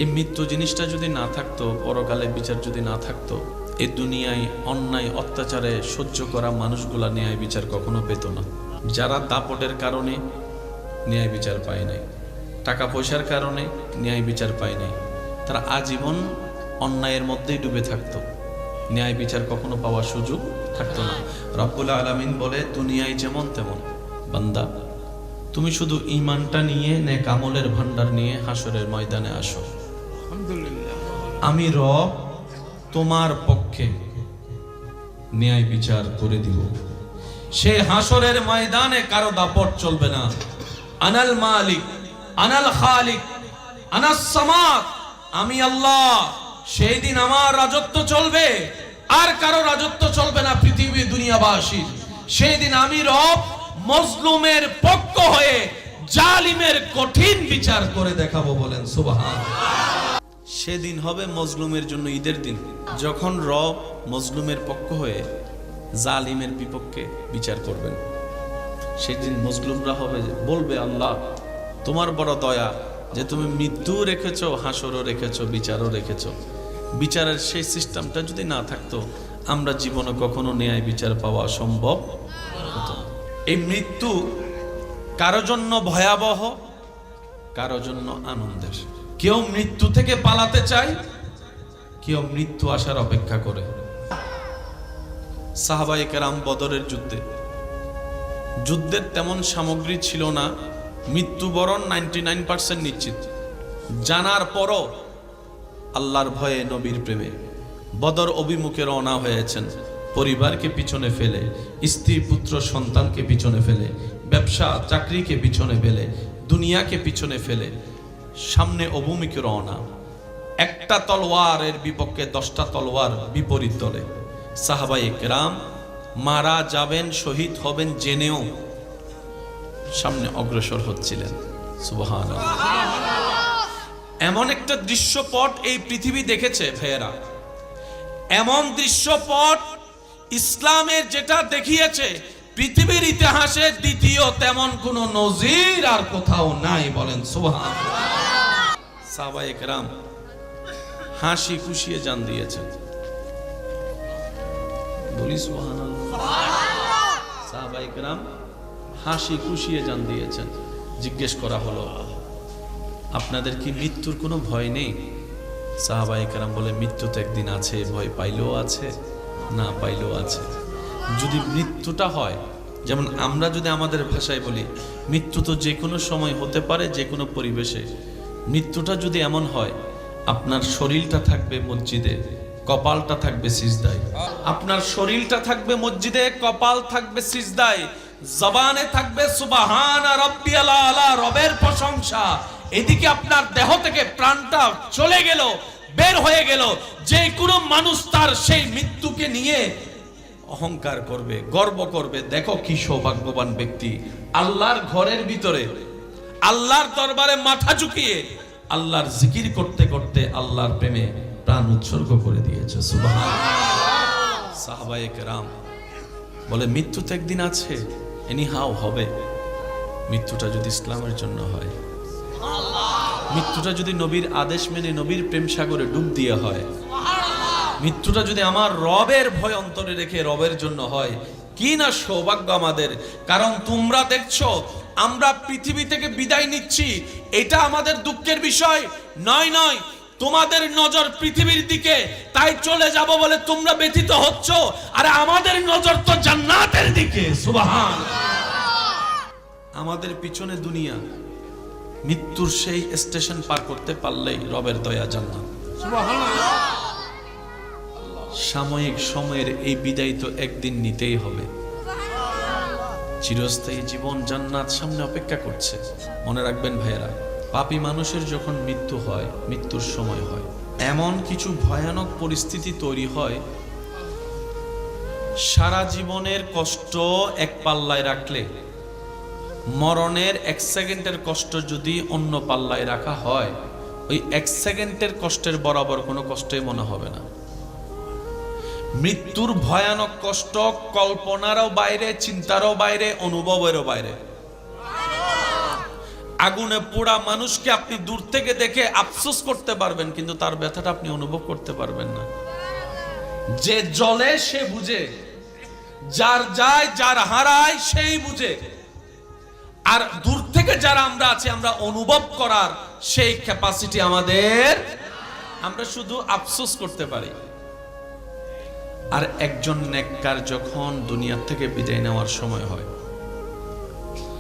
এই মৃত্যু জিনিসটা যদি না থাকতো, পরকালে বিচার যদি না থাকতো, এই দুনিয়ায় অন্যায় অত্যাচারে সহ্য করা মানুষগুলা ন্যায় বিচার কখনো পেত না। যারা দাপটের কারণে ন্যায় বিচার পায় নাই, টাকা পয়সার কারণে ন্যায় বিচার পায় নাই, তারা আজীবন অন্যায়ের মধ্যেই ডুবে থাকতো, ন্যায় বিচার কখনো পাওয়ার সুযোগ থাকতো না। রব্বুল আলামিন বলে, দুনিয়ায় যেমন তেমন বান্দা, তুমি শুধু ঈমানটা নিয়ে নেক আমলের ভান্ডার নিয়ে হাসরের ময়দানে আসো, আমি রব তোমার পক্ষে ন্যায় বিচার করে দিব। সে হাসরের ময়দানে কারো দাপট চলবে না। আনাল মালিক, আনাল খালিক, আনাস সামাদ, আমি আল্লাহ। সেই দিন আমার রাজত্ব চলবে, আর কারো রাজত্ব চলবে না পৃথিবী দুনিয়াবাসী। সেই দিন আমি রব মজলুমের পক্ষ হয়ে জালিমের কঠিন বিচার করে দেখাবো। বলেন সুবহানাল্লাহ। সেদিন হবে মজলুমের জন্য ঈদের দিন, যখন রব মজলুমের পক্ষ হয়ে জালিমের বিপক্ষে বিচার করবেন। সেদিন মজলুমরা হবে বলবে, আল্লাহ তোমার বড় দয়া যে তুমি মৃত্যু রেখেছো, হাসরও রেখেছো, বিচারও রেখেছো। বিচারের সেই সিস্টেমটা যদি না থাকতো, আমরা জীবনে কখনো ন্যায় বিচার পাওয়া সম্ভব হতো না। এই মৃত্যু কারো জন্য ভয়াবহ, কারো জন্য আনন্দের। কেউ মৃত্যু থেকে পালাতে চায়, কেউ মৃত্যু আসার অপেক্ষা করে। সাহাবায়ে কেরাম বদরের যুদ্ধের তেমন সামগ্রী ছিল না, মৃত্যুবরণ 99% নিশ্চিত। জানার পরও আল্লাহর ভয়ে, নবীর প্রেমে বদর অভিমুখে রওনা হয়েছেন। পরিবারকে পিছনে ফেলে, স্ত্রী পুত্র সন্তানকে পিছনে ফেলে, ব্যবসা চাকরিকে পিছনে ফেলে, দুনিয়াকে পিছনে ফেলে সামনে অভিমুখে রওনা। একটা তলোয়ারের বিপক্ষে 10টা তলোয়ার বিপরীত দলে। সাহাবায়ে কেরাম মারা যাবেন, শহীদ হবেন জেনেও সামনে অগ্রসর হচ্ছিলেন। সুবহানাল্লাহ। এমন একটা দৃশ্যপট এই পৃথিবী দেখেছে ভাইয়েরা, এমন দৃশ্যপট ইসলামের যেটা দেখিয়েছে পৃথিবীর ইতিহাসে দ্বিতীয় তেমন কোন নজির আর কোথাও নাই। বলেন সুবহানাল্লাহ। সাহাবায়ে কেরাম হাসি খুশিয়ে জান দিয়েছেন। বলি সুবহানাল্লাহ। সাহাবায়ে কেরাম হাসি খুশিয়ে জান দিয়েছেন। জিজ্ঞেস করা হলো, আপনাদের কি মৃত্যুর কোনো ভয় নেই? সাহাবায়ে কেরাম বলে, মৃত্যু তো একদিন আছে, ভয় পাইলেও আছে, না পাইলেও আছে। যদি মৃত্যুটা হয়, যেমন আমরা যদি আমাদের ভাষায় বলি, মৃত্যু তো যে কোনো সময় হতে পারে, যে কোনো পরিবেশে। মৃত্যুটা যদি এমন হয়, আপনার শরীরটা থাকবে মসজিদে, কপালটা থাকবে সিজদায়। আপনার শরীরটা থাকবে মসজিদে, কপাল থাকবে সিজদায়, জবানে থাকবে সুবহানা রাব্বিয়াল আলা, রবের প্রশংসা। এদিকে আপনার দেহ থেকে প্রাণটা চলে গেল, বের হয়ে গেল। যে কোনো মানুষ তার সেই মৃত্যুকে নিয়ে অহংকার করবে, গর্ব করবে। দেখো কি সৌভাগ্যবান ব্যক্তি, আল্লাহর ঘরের ভিতরে আল্লাহর দরবারে মাথা ঝুঁকিয়ে আল্লাহর জিকির করতে করতে আল্লাহর প্রেমে প্রাণ উৎসর্গ করে দিয়েছে। সুবহানাল্লাহ। সাহাবায়ে কেরাম বলে, মৃত্যু তো একদিন আছে, এনিহাও হবে। মৃত্যুটা যদি ইসলামের জন্য হয়, মৃত্যুটা যদি নবীর আদেশ মেনে নবীর প্রেম সাগরে ডুব দিয়ে হয়, মৃত্যুটা যদি আমার রবের ভয় অন্তরে রেখে রবের জন্য হয়, কি না সৌভাগ্য আমাদের। কারণ তোমরা দেখছো আমরা পৃথিবী থেকে বিদায় নিচ্ছি, এটা আমাদের দুঃখের বিষয় নয়। তোমাদের নজর পৃথিবীর দিকে, তাই চলে যাব বলে তোমরা ব্যথিত হচ্ছ, আর আমাদের নজর তো জান্নাতের দিকে। সুবহানাল্লাহ। আমাদের পিছনে দুনিয়া, মৃত্যুর সেই স্টেশন পার করতে পারলেই রবের দয়া, জান্নাত। সুবহানাল্লাহ। সাময়িক সময়ের এই বিদায় তো একদিন নিতেই হবে। চিরস্থায়ী জীবন, জান্নাত সামনে অপেক্ষা করছে। মনে রাখবেন ভাইয়েরা, পাপী মানুষের যখন মৃত্যু হয়, মৃত্যুর সময় হয়, এমন কিছু ভয়ানক পরিস্থিতি তৈরি হয়, সারা জীবনের কষ্ট এক পাল্লায় রাখলে মরণের 1 সেকেন্ডের কষ্ট যদি অন্য পাল্লায় রাখা হয়, ওই 1 সেকেন্ডের কষ্টের বরাবর কোনো কষ্টই মনে হবে না। মৃত্যুর ভয়ানক কষ্ট কল্পনারও বাইরে, চিন্তারও বাইরে, অনুভবেরও বাইরে। আগুনে পোড়া মানুষকে আপনি দূর থেকে দেখে আফসোস করতে পারবেন, কিন্তু তার ব্যথাটা আপনি অনুভব করতে পারবেন না। যে জ্বলে সে বুঝে, যার যায় যার হারায় সেই বুঝে। আর দূর থেকে যারা আমরা আছি, আমরা অনুভব করার সেই ক্যাপাসিটি আমাদের, আমরা শুধু আফসোস করতে পারি। আর একজন নেককার যখন দুনিয়া থেকে বিদায় নেওয়ার সময় হয়,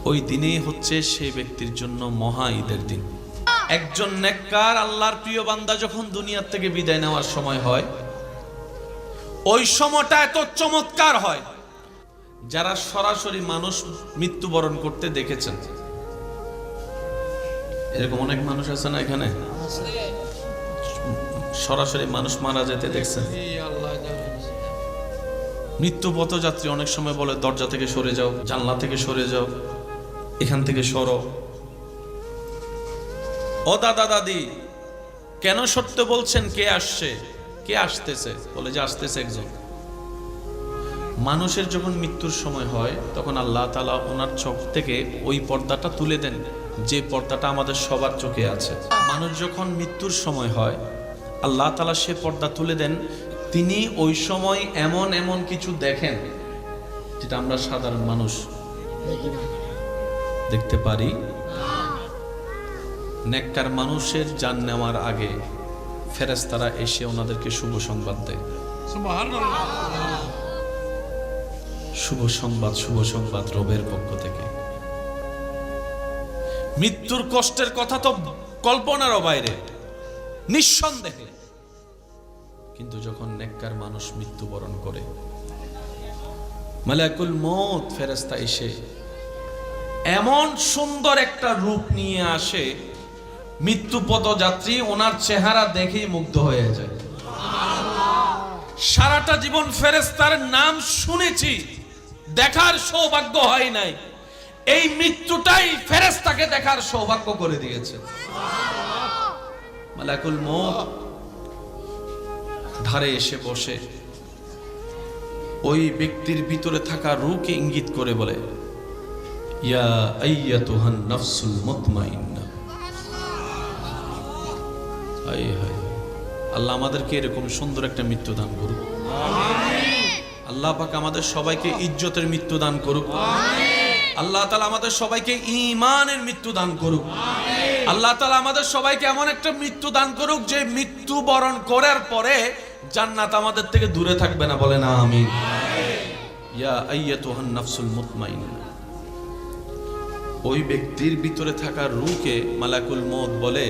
ওই দিনেই হচ্ছে সেই ব্যক্তির জন্য মহা ঈদের দিন। একজন নেককার আল্লাহর প্রিয় বান্দা যখন দুনিয়া থেকে বিদায় নেওয়ার সময় হয়, ওই সময়টা এত চমৎকার হয়। যারা সরাসরি মানুষ মৃত্যুবরণ করতে দেখেছেন, এরকম অনেক মানুষ আছে না এখানে, সরাসরি মানুষ মারা যেতে দেখছেন। মৃত্যু পথযাত্রী অনেক সময় বলে দরজা থেকে সরে যাও, জানলা থেকে সরে যাও, এখান থেকে সরো। ও দাদা দাদি, কেন সত্য বলছেন? কে আসছে, কে আসতেছে? বলে যে আসতেছে একজন। মানুষের যখন মৃত্যুর সময় হয়, তখন আল্লাহ তাআলা ওনার চোখ থেকে ওই পর্দাটা তুলে দেন, যে পর্দাটা আমাদের সবার চোখে আছে। মানুষ যখন মৃত্যুর সময় হয়, আল্লাহ তাআলা সে পর্দা তুলে দেন। তিনি ওই সময় এমন এমন কিছু দেখেন যেটা আমরা সাধারণ মানুষ দেখতে পারি। নেককার মানুষের জান নেওয়ার আগে ফেরেশতারা এসে ওনাদেরকে শুভ সংবাদ দেয়। সুবহানাল্লাহ। শুভ সংবাদ, শুভ সংবাদ রবের পক্ষ থেকে। মৃত্যুর কষ্টের কথা তো কল্পনারও বাইরে, নিঃসন্দেহে। কিন্তু যখন নেককার মানুষ মৃত্যুবরণ করে, মালাকুল মউত ফেরেশতা এসে এমন সুন্দর একটা রূপ নিয়ে আসে, মৃত্যু পথযাত্রী ওনার চেহারা দেখেই মুগ্ধ হয়ে যায়। সারাটা জীবন ফেরেশতার নাম শুনেছি, দেখার সৌভাগ্য হয় নাই। এই মৃত্যুটাই ফেরেশতাকে দেখার সৌভাগ্য করে দিয়েছে। মালাকুল মউত ধারে এসে বসে ওই ব্যক্তির ভিতরে থাকা রূহকে ইঙ্গিত করে বলে, ইয়া আইয়াতুহান নাফসুল মুতমাইন্না। আল্লাহ আমাদেরকে এরকম সুন্দর একটা মৃত্যু দান করুক। আল্লাহ পাক আমাদের সবাইকে ইজ্জতের মৃত্যু দান করুক। আল্লাহ তাআলা আমাদের সবাইকে ঈমানের মৃত্যু দান করুক। আল্লাহ তাআলা আমাদের সবাইকে এমন একটা মৃত্যু দান করুক যে মৃত্যু বরণ করার পরে জান্নাত আমাদের থেকে দূরে থাকবে না। বলে না আমিন। ইয়া আইয়াতুহান নাফসুল মুতমাইন্না। ওই ব্যক্তির ভিতরে থাকা রূহকে মালাকুল মউত বলে,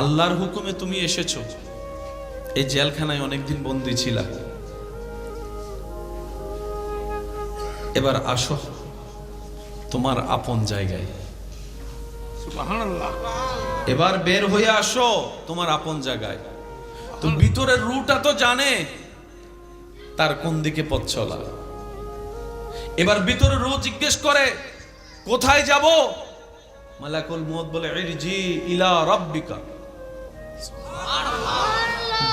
আল্লাহর হুকুমে তুমি এসেছো, এই জেলখানায় অনেকদিন বন্দী ছিলা, এবার আসো তোমার আপন জায়গায়। সুবহানাল্লাহ। এবার বের হয়ে আসো তোমার আপন জায়গায়। তো ভিতরের রূহটা তো জানে তার কোন দিকে পথ চলা। এবার ভিতরে রূহ জিজ্ঞেস করে, কোথায় যাব? মালাকুল মউত বলে, ইরজি ইলা রাব্বিকা।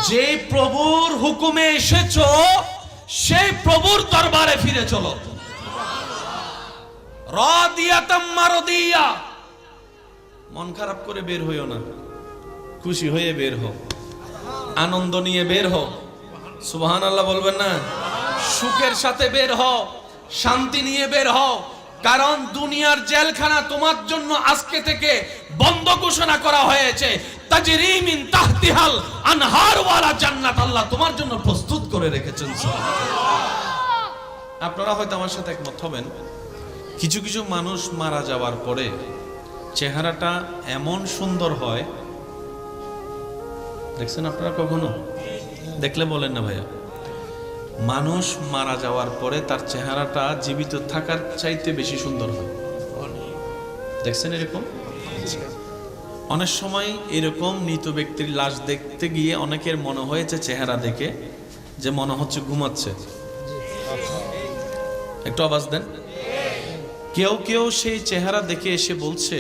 যে প্রভুর হুকুমে এসেছো সেই প্রভুর দরবারে ফিরে চলো। রাদিয়াতাম মারদিয়া। মন খারাপ করে বের হইও না, খুশি হয়ে বের হও, আনন্দ নিয়ে বের হও। সুবহানাল্লাহ বলবেন না? সুখের সাথে বের হও, শান্তি নিয়ে বের হও। কারণ দুনিয়ার জেলখানা তোমার জন্য আজকে থেকে বন্ধ ঘোষণা করা হয়েছে। তাজরি মিন তাহতিহাল আনহার ওয়ালা জান্নাত আল্লাহ তোমার জন্য প্রস্তুত করে রেখেছেন। আপনারা হয়তো আমার সাথে একমত হবেন, কিছু কিছু মানুষ মারা যাওয়ার পরে চেহারাটা এমন সুন্দর হয়, দেখছেন আপনারা কখনো? দেখলে বলেন না ভাইয়া, মানুষ মারা যাওয়ার পরে তার চেহারাটা জীবিত থাকার চাইতে বেশি সুন্দর হয়। দেখছেন এরকম? অনেক সময় এরকম মৃত ব্যক্তির লাশ দেখতে গিয়ে অনেকের মনে হয়েছে চেহারা দেখে যে মনে হচ্ছে ঘুমাচ্ছে। একটু আওয়াজ দেন। কেউ কেউ সেই চেহারা দেখে এসে বলছে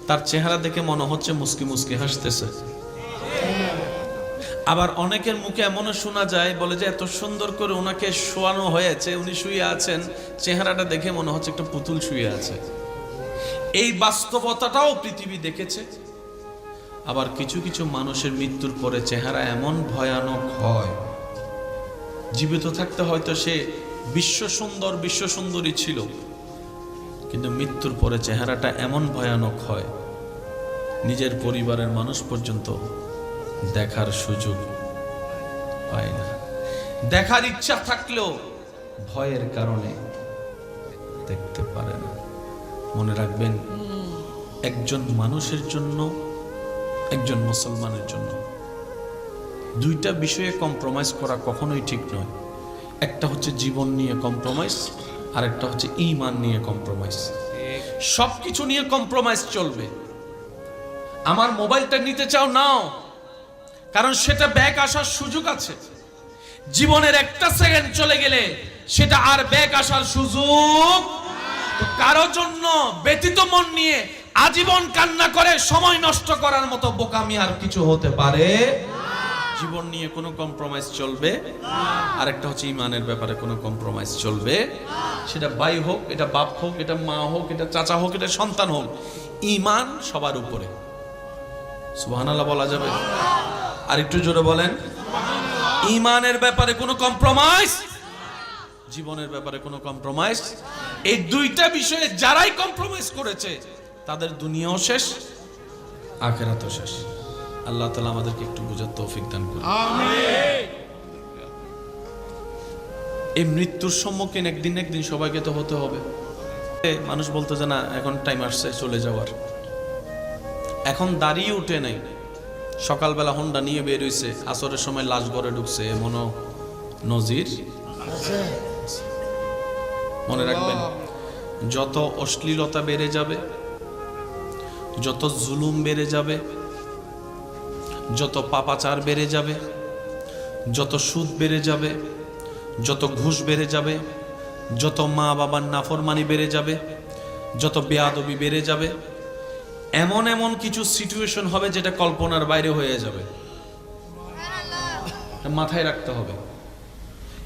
তার চেহারা দেখে মনে হচ্ছে মুস্কি মুস্কি হাসতেছে। আবার অনেকের মুখে এমনও শোনা যায়, বলে যে এত সুন্দর করে ওনাকে শোয়ানো হয়েছে, উনি শুয়ে আছেন, চেহারাটা দেখে মনে হচ্ছে একটা পুতুল শুয়ে আছে। এই বাস্তবতাটাও পৃথিবী দেখেছে। আবার কিছু কিছু মানুষের মৃত্যুর পরে চেহারা এমন ভয়ানক হয়, জীবিত থাকতে হয়তো সে বিশ্ব সুন্দরী ছিল, কিন্তু মৃত্যুর পরে চেহারাটা এমন ভয়ানক হয়, নিজের পরিবারের মানুষ পর্যন্ত দেখার সুযোগ পায় না। দেখার ইচ্ছা থাকলেও ভয়ের কারণে দেখতে পারে না। মনে রাখবেন, একজন মানুষের জন্য, একজন মুসলমানের জন্য দুইটা বিষয়ে কম্প্রোমাইজ করা কখনোই ঠিক নয়। একটা হচ্ছে জীবন নিয়ে কম্প্রোমাইজ, আর একটা হচ্ছে ঈমান নিয়ে কম্প্রোমাইজ। সবকিছু নিয়ে কম্প্রোমাইজ চলবে। আমার মোবাইলটা নিতে চাও, নাও, কারণ সেটা ব্যাক আসার সুযোগ আছে। জীবনের একটা সেকেন্ড চলে গেলে সেটা আর ব্যাক আসার সুযোগ। তো কারো জন্য ব্যতীত মন নিয়ে আজীবন কান্না করে সময় নষ্ট করার মতো বোকামি আর কিছু হতে পারে। জীবন নিয়ে কোনো কম্প্রোমাইজ চলবে। আর একটা হচ্ছে ঈমানের ব্যাপারে কোনো কম্প্রোমাইজ চলবে। সেটা ভাই হোক, এটা বাপ হোক, এটা মা হোক, এটা চাচা হোক, এটা সন্তান হোক, ঈমান সবার উপরে। সুবহানাল্লাহ বলা যাবে? আর একটু জোরে বলেন। ঈমানের ব্যাপারে কোনো কম্প্রোমাইজ, জীবনের ব্যাপারে কোনো কম্প্রোমাইজ। এই দুইটা বিষয়ে যারাই কম্প্রোমাইজ করেছে তাদের দুনিয়াও শেষ, আখিরাতও শেষ। আল্লাহ তাআলা আমাদেরকে একটু বুঝার তৌফিক দান করুন। আমিন। এই মৃত্যুর সম্মুখীন একদিন সবাইকে তো হতে হবে। মানুষ বলতো যে না, এখন টাইম আসছে চলে যাওয়ার। এখন দাঁড়িয়ে উঠে নাই, সকালবেলা হোন্ডা নিয়ে বের হইছে, আসরের সময় লাশ ঘরে ঢুকছে, এমনও নজির। মনে রাখবেন, যত অশ্লীলতা বেড়ে যাবে, যত জুলুম বেড়ে যাবে, যত পাপাচার বেড়ে যাবে, যত সুদ বেড়ে যাবে, যত ঘুষ বেড়ে যাবে, যত মা বাবার নাফরমানি বেড়ে যাবে, যত বেয়াদবি বেড়ে যাবে, এমন এমন কিছু সিচুয়েশন হবে যেটা কল্পনার বাইরে হয়ে যাবে। মাথায় রাখতে হবে।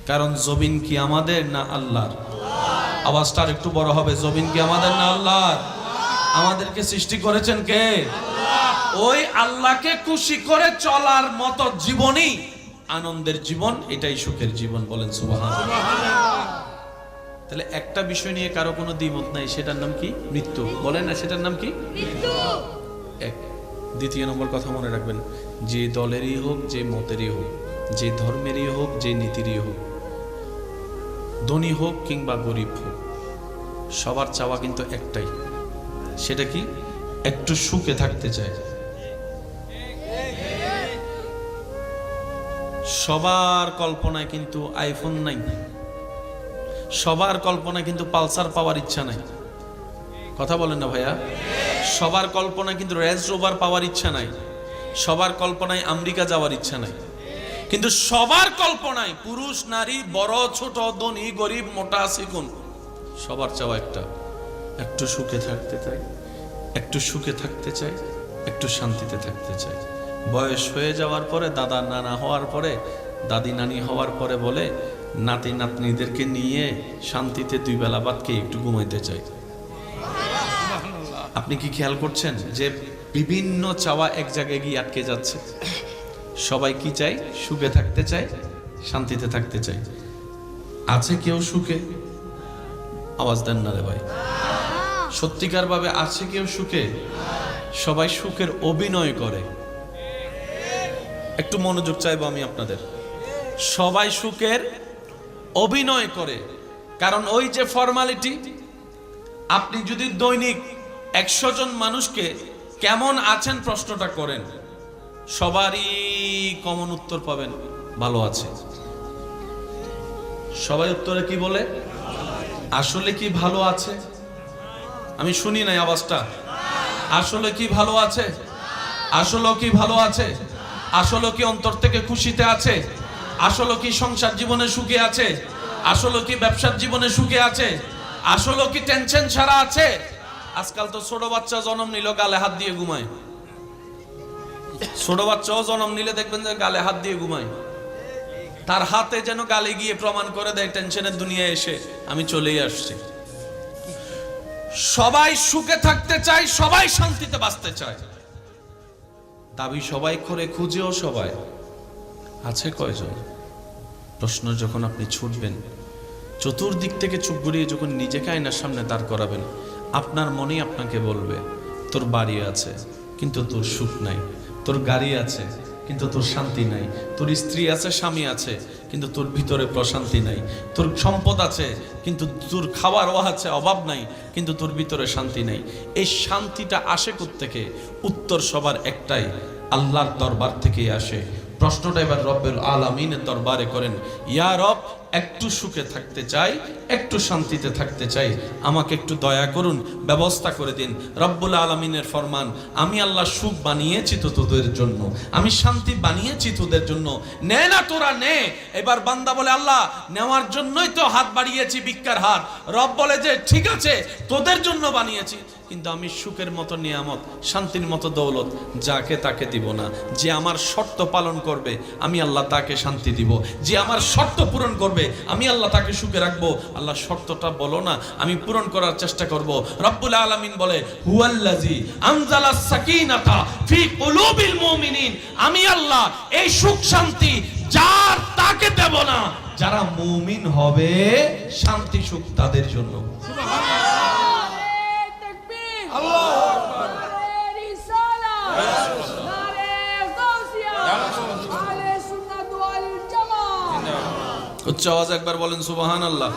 কারণ জমিন কি আমাদের না আল্লাহর? আওয়াজটা একটু বড় হবে। জমিন কি আমাদের না আল্লাহর? আমাদেরকে সৃষ্টি করেছেন কে? ওই আল্লাহকে খুশি করে চলার মতো জীবনই আনন্দের জীবন, এটাই সুখের জীবন। বলেন সুবহানাল্লাহ। তাহলে একটা বিষয় নিয়ে কারো কোনো দ্বিমত নাই, সেটার নাম কি? মৃত্যু। বলেন না, সেটার নাম কি? মৃত্যু। এক। দ্বিতীয় নম্বর কথা মনে রাখবেন, যে দলেরই হোক, যে মতেরই হোক, যে ধর্মেরই হোক, যে নীতিরই হোক, ধনী হোক কিংবা গরিব হোক, সবার চাওয়া কিন্তু একটাই। সেটা কি? একটু সুখে থাকতে চায়। সবার কল্পনায় কিন্তু আইফোন নাই, সবার কল্পনায় কিন্তু পালসার পাওয়ার ইচ্ছা নাই। কথা বলেন না ভাইয়া? সবার কল্পনায় কিন্তু রেঞ্জ রোভার পাওয়ার ইচ্ছা নাই, সবার কল্পনায় আমেরিকা যাওয়ার ইচ্ছা নাই। কিন্তু সবার কল্পনায় পুরুষ নারী, বড় ছোট, ধনী গরিব, মোটা চিকন, সবার চাওয়া একটা, একটু সুখে থাকতে চাই, একটু সুখে থাকতে চাই, একটু শান্তিতে থাকতে চাই। বয়স হয়ে যাওয়ার পরে, দাদা নানা হওয়ার পরে, দাদি নানি হওয়ার পরে বলে নাতি নাতনিদেরকে নিয়ে শান্তিতে দুই বেলা ভাত খেয়ে একটু ঘুমাইতে চাই। আপনি কি খেয়াল করছেন যে বিভিন্ন চাওয়া এক জায়গায় গিয়ে আটকে যাচ্ছে? সবাই কি চাই? সুখে থাকতে চায়, শান্তিতে থাকতে চায়। আছে কেউ সুখে? আওয়াজ দেন না রে ভাই। সত্যিকার ভাবে আছে কেউ সুখে? সবাই সুখের অভিনয় করে। একটু মনোযোগ চাইবো আমি আপনাদের। সবাই সুখের অভিনয় করে। কারণ ওই যে ফর্মালিটি, আপনি যদি দৈনিক 100 জন মানুষকে কেমন আছেন প্রশ্নটা করেন, সবারই কমন উত্তর পাবেন, ভালো আছে। সবাই উত্তরে কি বলে? আসলে কি ভালো আছে? আমি শুনি নাই আওয়াজটা। আসলে কি ভালো আছে? আসলে কি ভালো আছে? আসলে কি অন্তর থেকে খুশিতে আছে? আসলে কি সংসার জীবনে সুখে আছে? আসলে কি ব্যবসার জীবনে সুখে আছে? আসলে কি টেনশন ছাড়া আছে? আজকাল তো ছোট বাচ্চা জন্ম নিল, গালে হাত দিয়ে ঘুমায়। ছোট বাচ্চাও জন্ম নিলে দেখবেন যে গালে হাত দিয়ে ঘুমায়, তার হাতে যেন গালে গিয়ে প্রমাণ করে দেয় টেনশনের দুনিয়ায় এসে আমি চলেই আসছি। সবাই সুখে থাকতে চায়, সবাই শান্তিতে বাঁচতে চায়, দাবি সবাই করে, খুঁজেও সবাই। আছে কয়জন? প্রশ্ন যখন আপনি ছুটবেন, চতুর্দিক থেকে চুপ ঘুরিয়ে যখন নিজেকে আয়নার সামনে দাঁড় করাবেন, আপনার মনেই আপনাকে বলবে তোর বাড়ি আছে কিন্তু তোর সুখ নাই, তোর গাড়ি আছে কিন্তু তোর শান্তি নাই, তোর স্ত্রী আছে, স্বামী আছে, কিন্তু তোর ভিতরে প্রশান্তি নাই, তোর সম্পদ আছে কিন্তু তোর খাওয়ার আছে অভাব নাই, কিন্তু তোর ভিতরে শান্তি নাই। এই শান্তিটা আসে কোত্থেকে? উত্তর সবার একটাই, আল্লাহর দরবার থেকেই আসে। প্রশ্নটা এবার রব্বুল আলামিনের দরবারে করেন, ইয়া রব, একটু সুখে থাকতে চাই, একটু শান্তিতে থাকতে চাই, আমাকে একটু দয়া করুন, ব্যবস্থা করে দিন। রব্বুল আলামিনের ফরমান, আমি আল্লাহ সুখ বানিয়েছি তো তোদের জন্য, আমি শান্তি বানিয়েছি তোদের জন্য, নে না তোরা নে। এবার বান্দা বলে, আল্লাহ নেওয়ার জন্যই তো হাত বাড়িয়েছি, ভিক্ষার হাত। রব বলে যে ঠিক আছে তোদের জন্য বানিয়েছি, কিন্তু আমি সুখের মতো নিয়ামত, শান্তির মতো দৌলত যাকে তাকে দিব না। যে আমার শর্ত পালন করবে আমি আল্লাহ তাকে শান্তি দিব, যে আমার শর্ত পূরণ করবে আমি আল্লাহ তাকে সুখে রাখবো। আল্লাহ শর্তটা বলো না, আমি পূরণ করার চেষ্টা করব। রব্বুল আলামিন বলে, হুয়াল্লাযী আনজালাস সাকিনাতা ফি কুলুবিল মুমিনিন, আমি আল্লাহ এই সুখ শান্তি যার তাকে দেব না, যারা মুমিন হবে শান্তি সুখ তাদের জন্য। উচ্চ আওয়াজ একবার বলেন সুবহানাল্লাহ।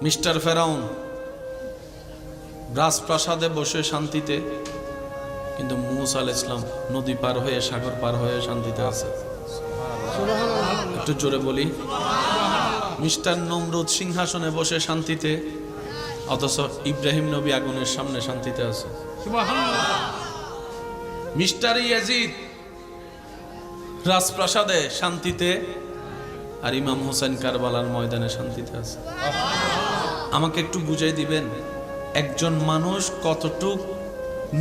মিস্টার ফেরাউন রাজপ্রাসাদে বসে শান্তিতে, কিন্তু মূসা আলাইহিস সালাম নদী পার হয়ে, সাগর পার হয়ে শান্তিতে আছে। একটু জোরে বলি। মিস্টার নমরুদ সিংহাসনে বসে শান্তিতে, অথচ ইব্রাহিম নবী আগুনের সামনে শান্তিতে আছে। মিস্টার ইয়াজিদ রাজপ্রাসাদে শান্তিতে, আর ইমাম হোসেন কারবালার ময়দানে শান্তিতে আছে। আমাকে একটু বুঝাই দিবেন, একজন মানুষ কতটুক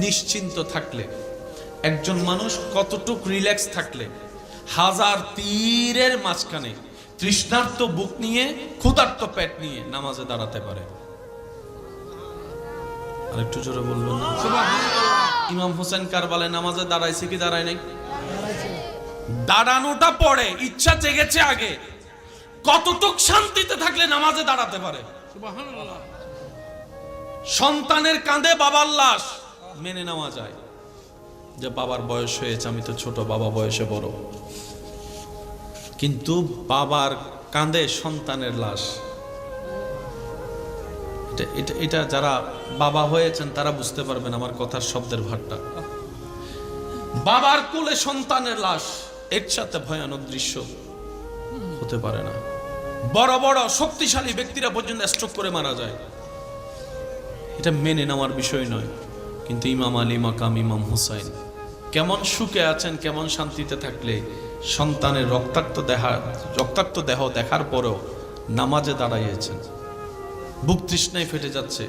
নিশ্চিন্ত থাকলে, একজন মানুষ কতটুক রিল্যাক্স থাকলে হাজার তীরের মাঝখানে তৃষ্ণার্ত বুক নিয়ে, ক্ষুধার্ত পেট নিয়ে নামাজে দাঁড়াতে পারে? আর একটু জোরে বলবেন না? ইমাম হোসেন কারবালায় নামাজে দাঁড়াইছে কি দাঁড়ায় নাই? দাঁড়ানোটা পড়ে, ইচ্ছা জেগেছে আগে। কতটুক শান্তিতে থাকলে নামাজে দাঁড়াতে পারে? সন্তানের কাঁধে বাবার লাশ মেনে নেওয়া যায়, যে বাবার বয়স হয়েছে, আমি তো ছোট, বাবা বয়সে বড়, কিন্তু বাবার কাঁধে সন্তানের লাশ, এটা যারা বাবা হয়েছেন তারা বুঝতে পারবেন আমার কথার শব্দের ভাটটা। বাবার কোলে সন্তানের লাশ, এর সাথে ভয়ানক দৃশ্য হতে পারে না। বড় বড় শক্তিশালী ব্যক্তিরা পর্যন্ত স্ট্রোক করে মারা যায়, এটা মেনে নেওয়ার বিষয় নয়। কিন্তু ইমাম আলী মাকাম ইমাম হুসাইন কেমন সুখে আছেন, কেমন শান্তিতে থাকলে সন্তানের রক্তাক্ত দেহ দেখার পরেও নামাজে দাঁড়াইয়েছেন। বুক তৃষ্ণায় ফেটে যাচ্ছে,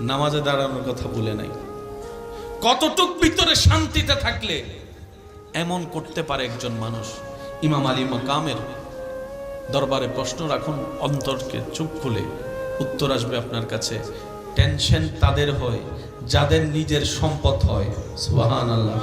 নামাজে দাঁড়ানোর কথা বলে নাই। কতটুক ভিতরে শান্তিতে থাকলে এমন করতে পারে একজন মানুষ? ইমাম আলী মাকামের দরবারে প্রশ্ন রাখুন, অন্তরকে চুপ খুলে, উত্তর আসবে আপনার কাছে। টেনশন তাদের হয় যাদের নিজের সম্পদ হয়, সুবহানাল্লাহ।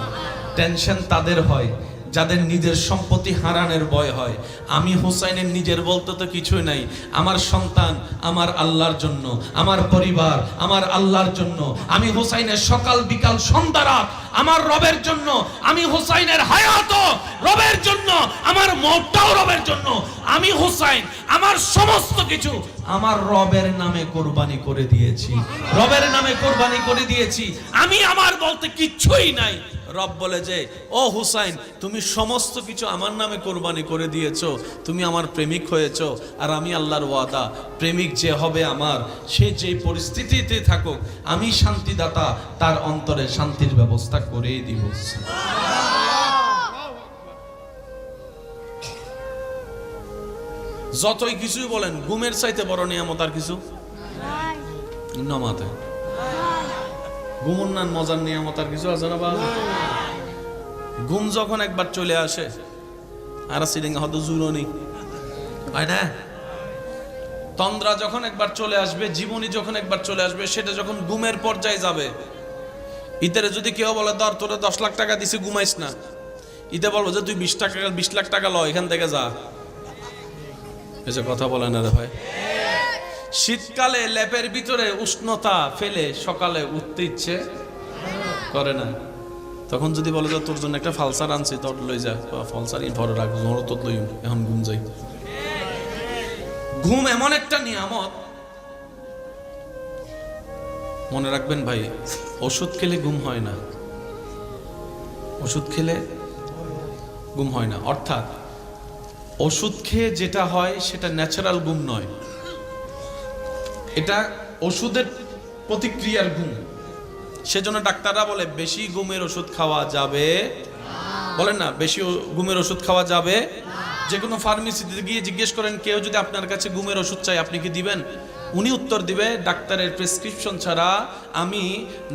টেনশন তাদের হয় যাদের নিজের সম্পত্তি হারানোর ভয় হয়। আমি হুসাইনের নিজের বলতে তো কিছুই নাই, আমার সন্তান আমার আল্লাহর জন্য, আমার পরিবার আমার আল্লাহর জন্য, আমি হুসাইনের সকাল বিকাল সন্ধ্যা রাত আমার রবের জন্য, আমি হুসাইনের হায়াত রবের জন্য, আমার মওতটাও রবের জন্য, আমি হুসাইন আমার সমস্ত কিছু আমার রবের নামে কোরবানি করে দিয়েছি, রবের নামে কোরবানি করে দিয়েছি। আমি আমার বলতে কিচ্ছুই নাই। রব বলে যে, ও হুসাইন, তুমি সমস্ত কিছু আমার নামে কোরবানি করে দিয়েছো, তুমি আমার প্রেমিক হয়েছো। আর আমি আল্লাহর ওয়াদা, প্রেমিক যে হবে আমার, সে যে পরিস্থিতিতে থাকুক, আমি শান্তিদাতা, তার অন্তরে শান্তির ব্যবস্থা করেই দিব। যতই কিছুই বলেন, ঘুমের চাইতে বড় নিয়ামত আর কিছু নামাতে। ঘুম উন্নয়ন মজার নিয়ামত আর কিছু আছে না বাবা? ঘুম যখন একবার চলে আসে আর সিডিং হয়তো জুড়ো নেই, হয় না? তন্দ্রা যখন একবার চলে আসবে, জীবনী যখন একবার চলে আসবে, সেটা যখন ঘুমের পর্যায়ে যাবে, ইতারে যদি কেউ বলে ধর তোরে 10 লাখ টাকা দিছি ঘুমাইস না, ইতে বলবো যে তুই 20 লাখ টাকা ল, এখান থেকে যা। এই যে কথা বলে না রে ভাই। শীতকালে ল্যাপের ভিতরে উষ্ণতা ফেলে সকালে উঠতে ইচ্ছে করে না, তখন যদি বলে যে তোর জন্য একটা ফালসার আনছি, তোর লই যা, ফালসার ঘরে রাখ, তোর লই, এখন ঘুম যাই। ঘুম এমন একটা নিয়ামত, মনে রাখবেন ভাই, ওষুধ খেলে ঘুম হয় না, ওষুধ খেলে ঘুম হয় না। অর্থাৎ ওষুধ খেয়ে যেটা হয় সেটা ন্যাচারাল ঘুম নয়, এটা ওষুধের প্রতিক্রিয়ার ঘুম। সেজন্য ডাক্তাররা বলে বেশি ঘুমের ওষুধ খাওয়া যাবে, বলেন না বেশি ঘুমের ওষুধ খাওয়া যাবে। যে কোনো ফার্মেসিতে গিয়ে জিজ্ঞেস করেন কেউ যদি আপনার কাছে ঘুমের ওষুধ চাই, আপনি কি দিবেন? উনি উত্তর দিবে ডাক্তারের প্রেসক্রিপশন ছাড়া আমি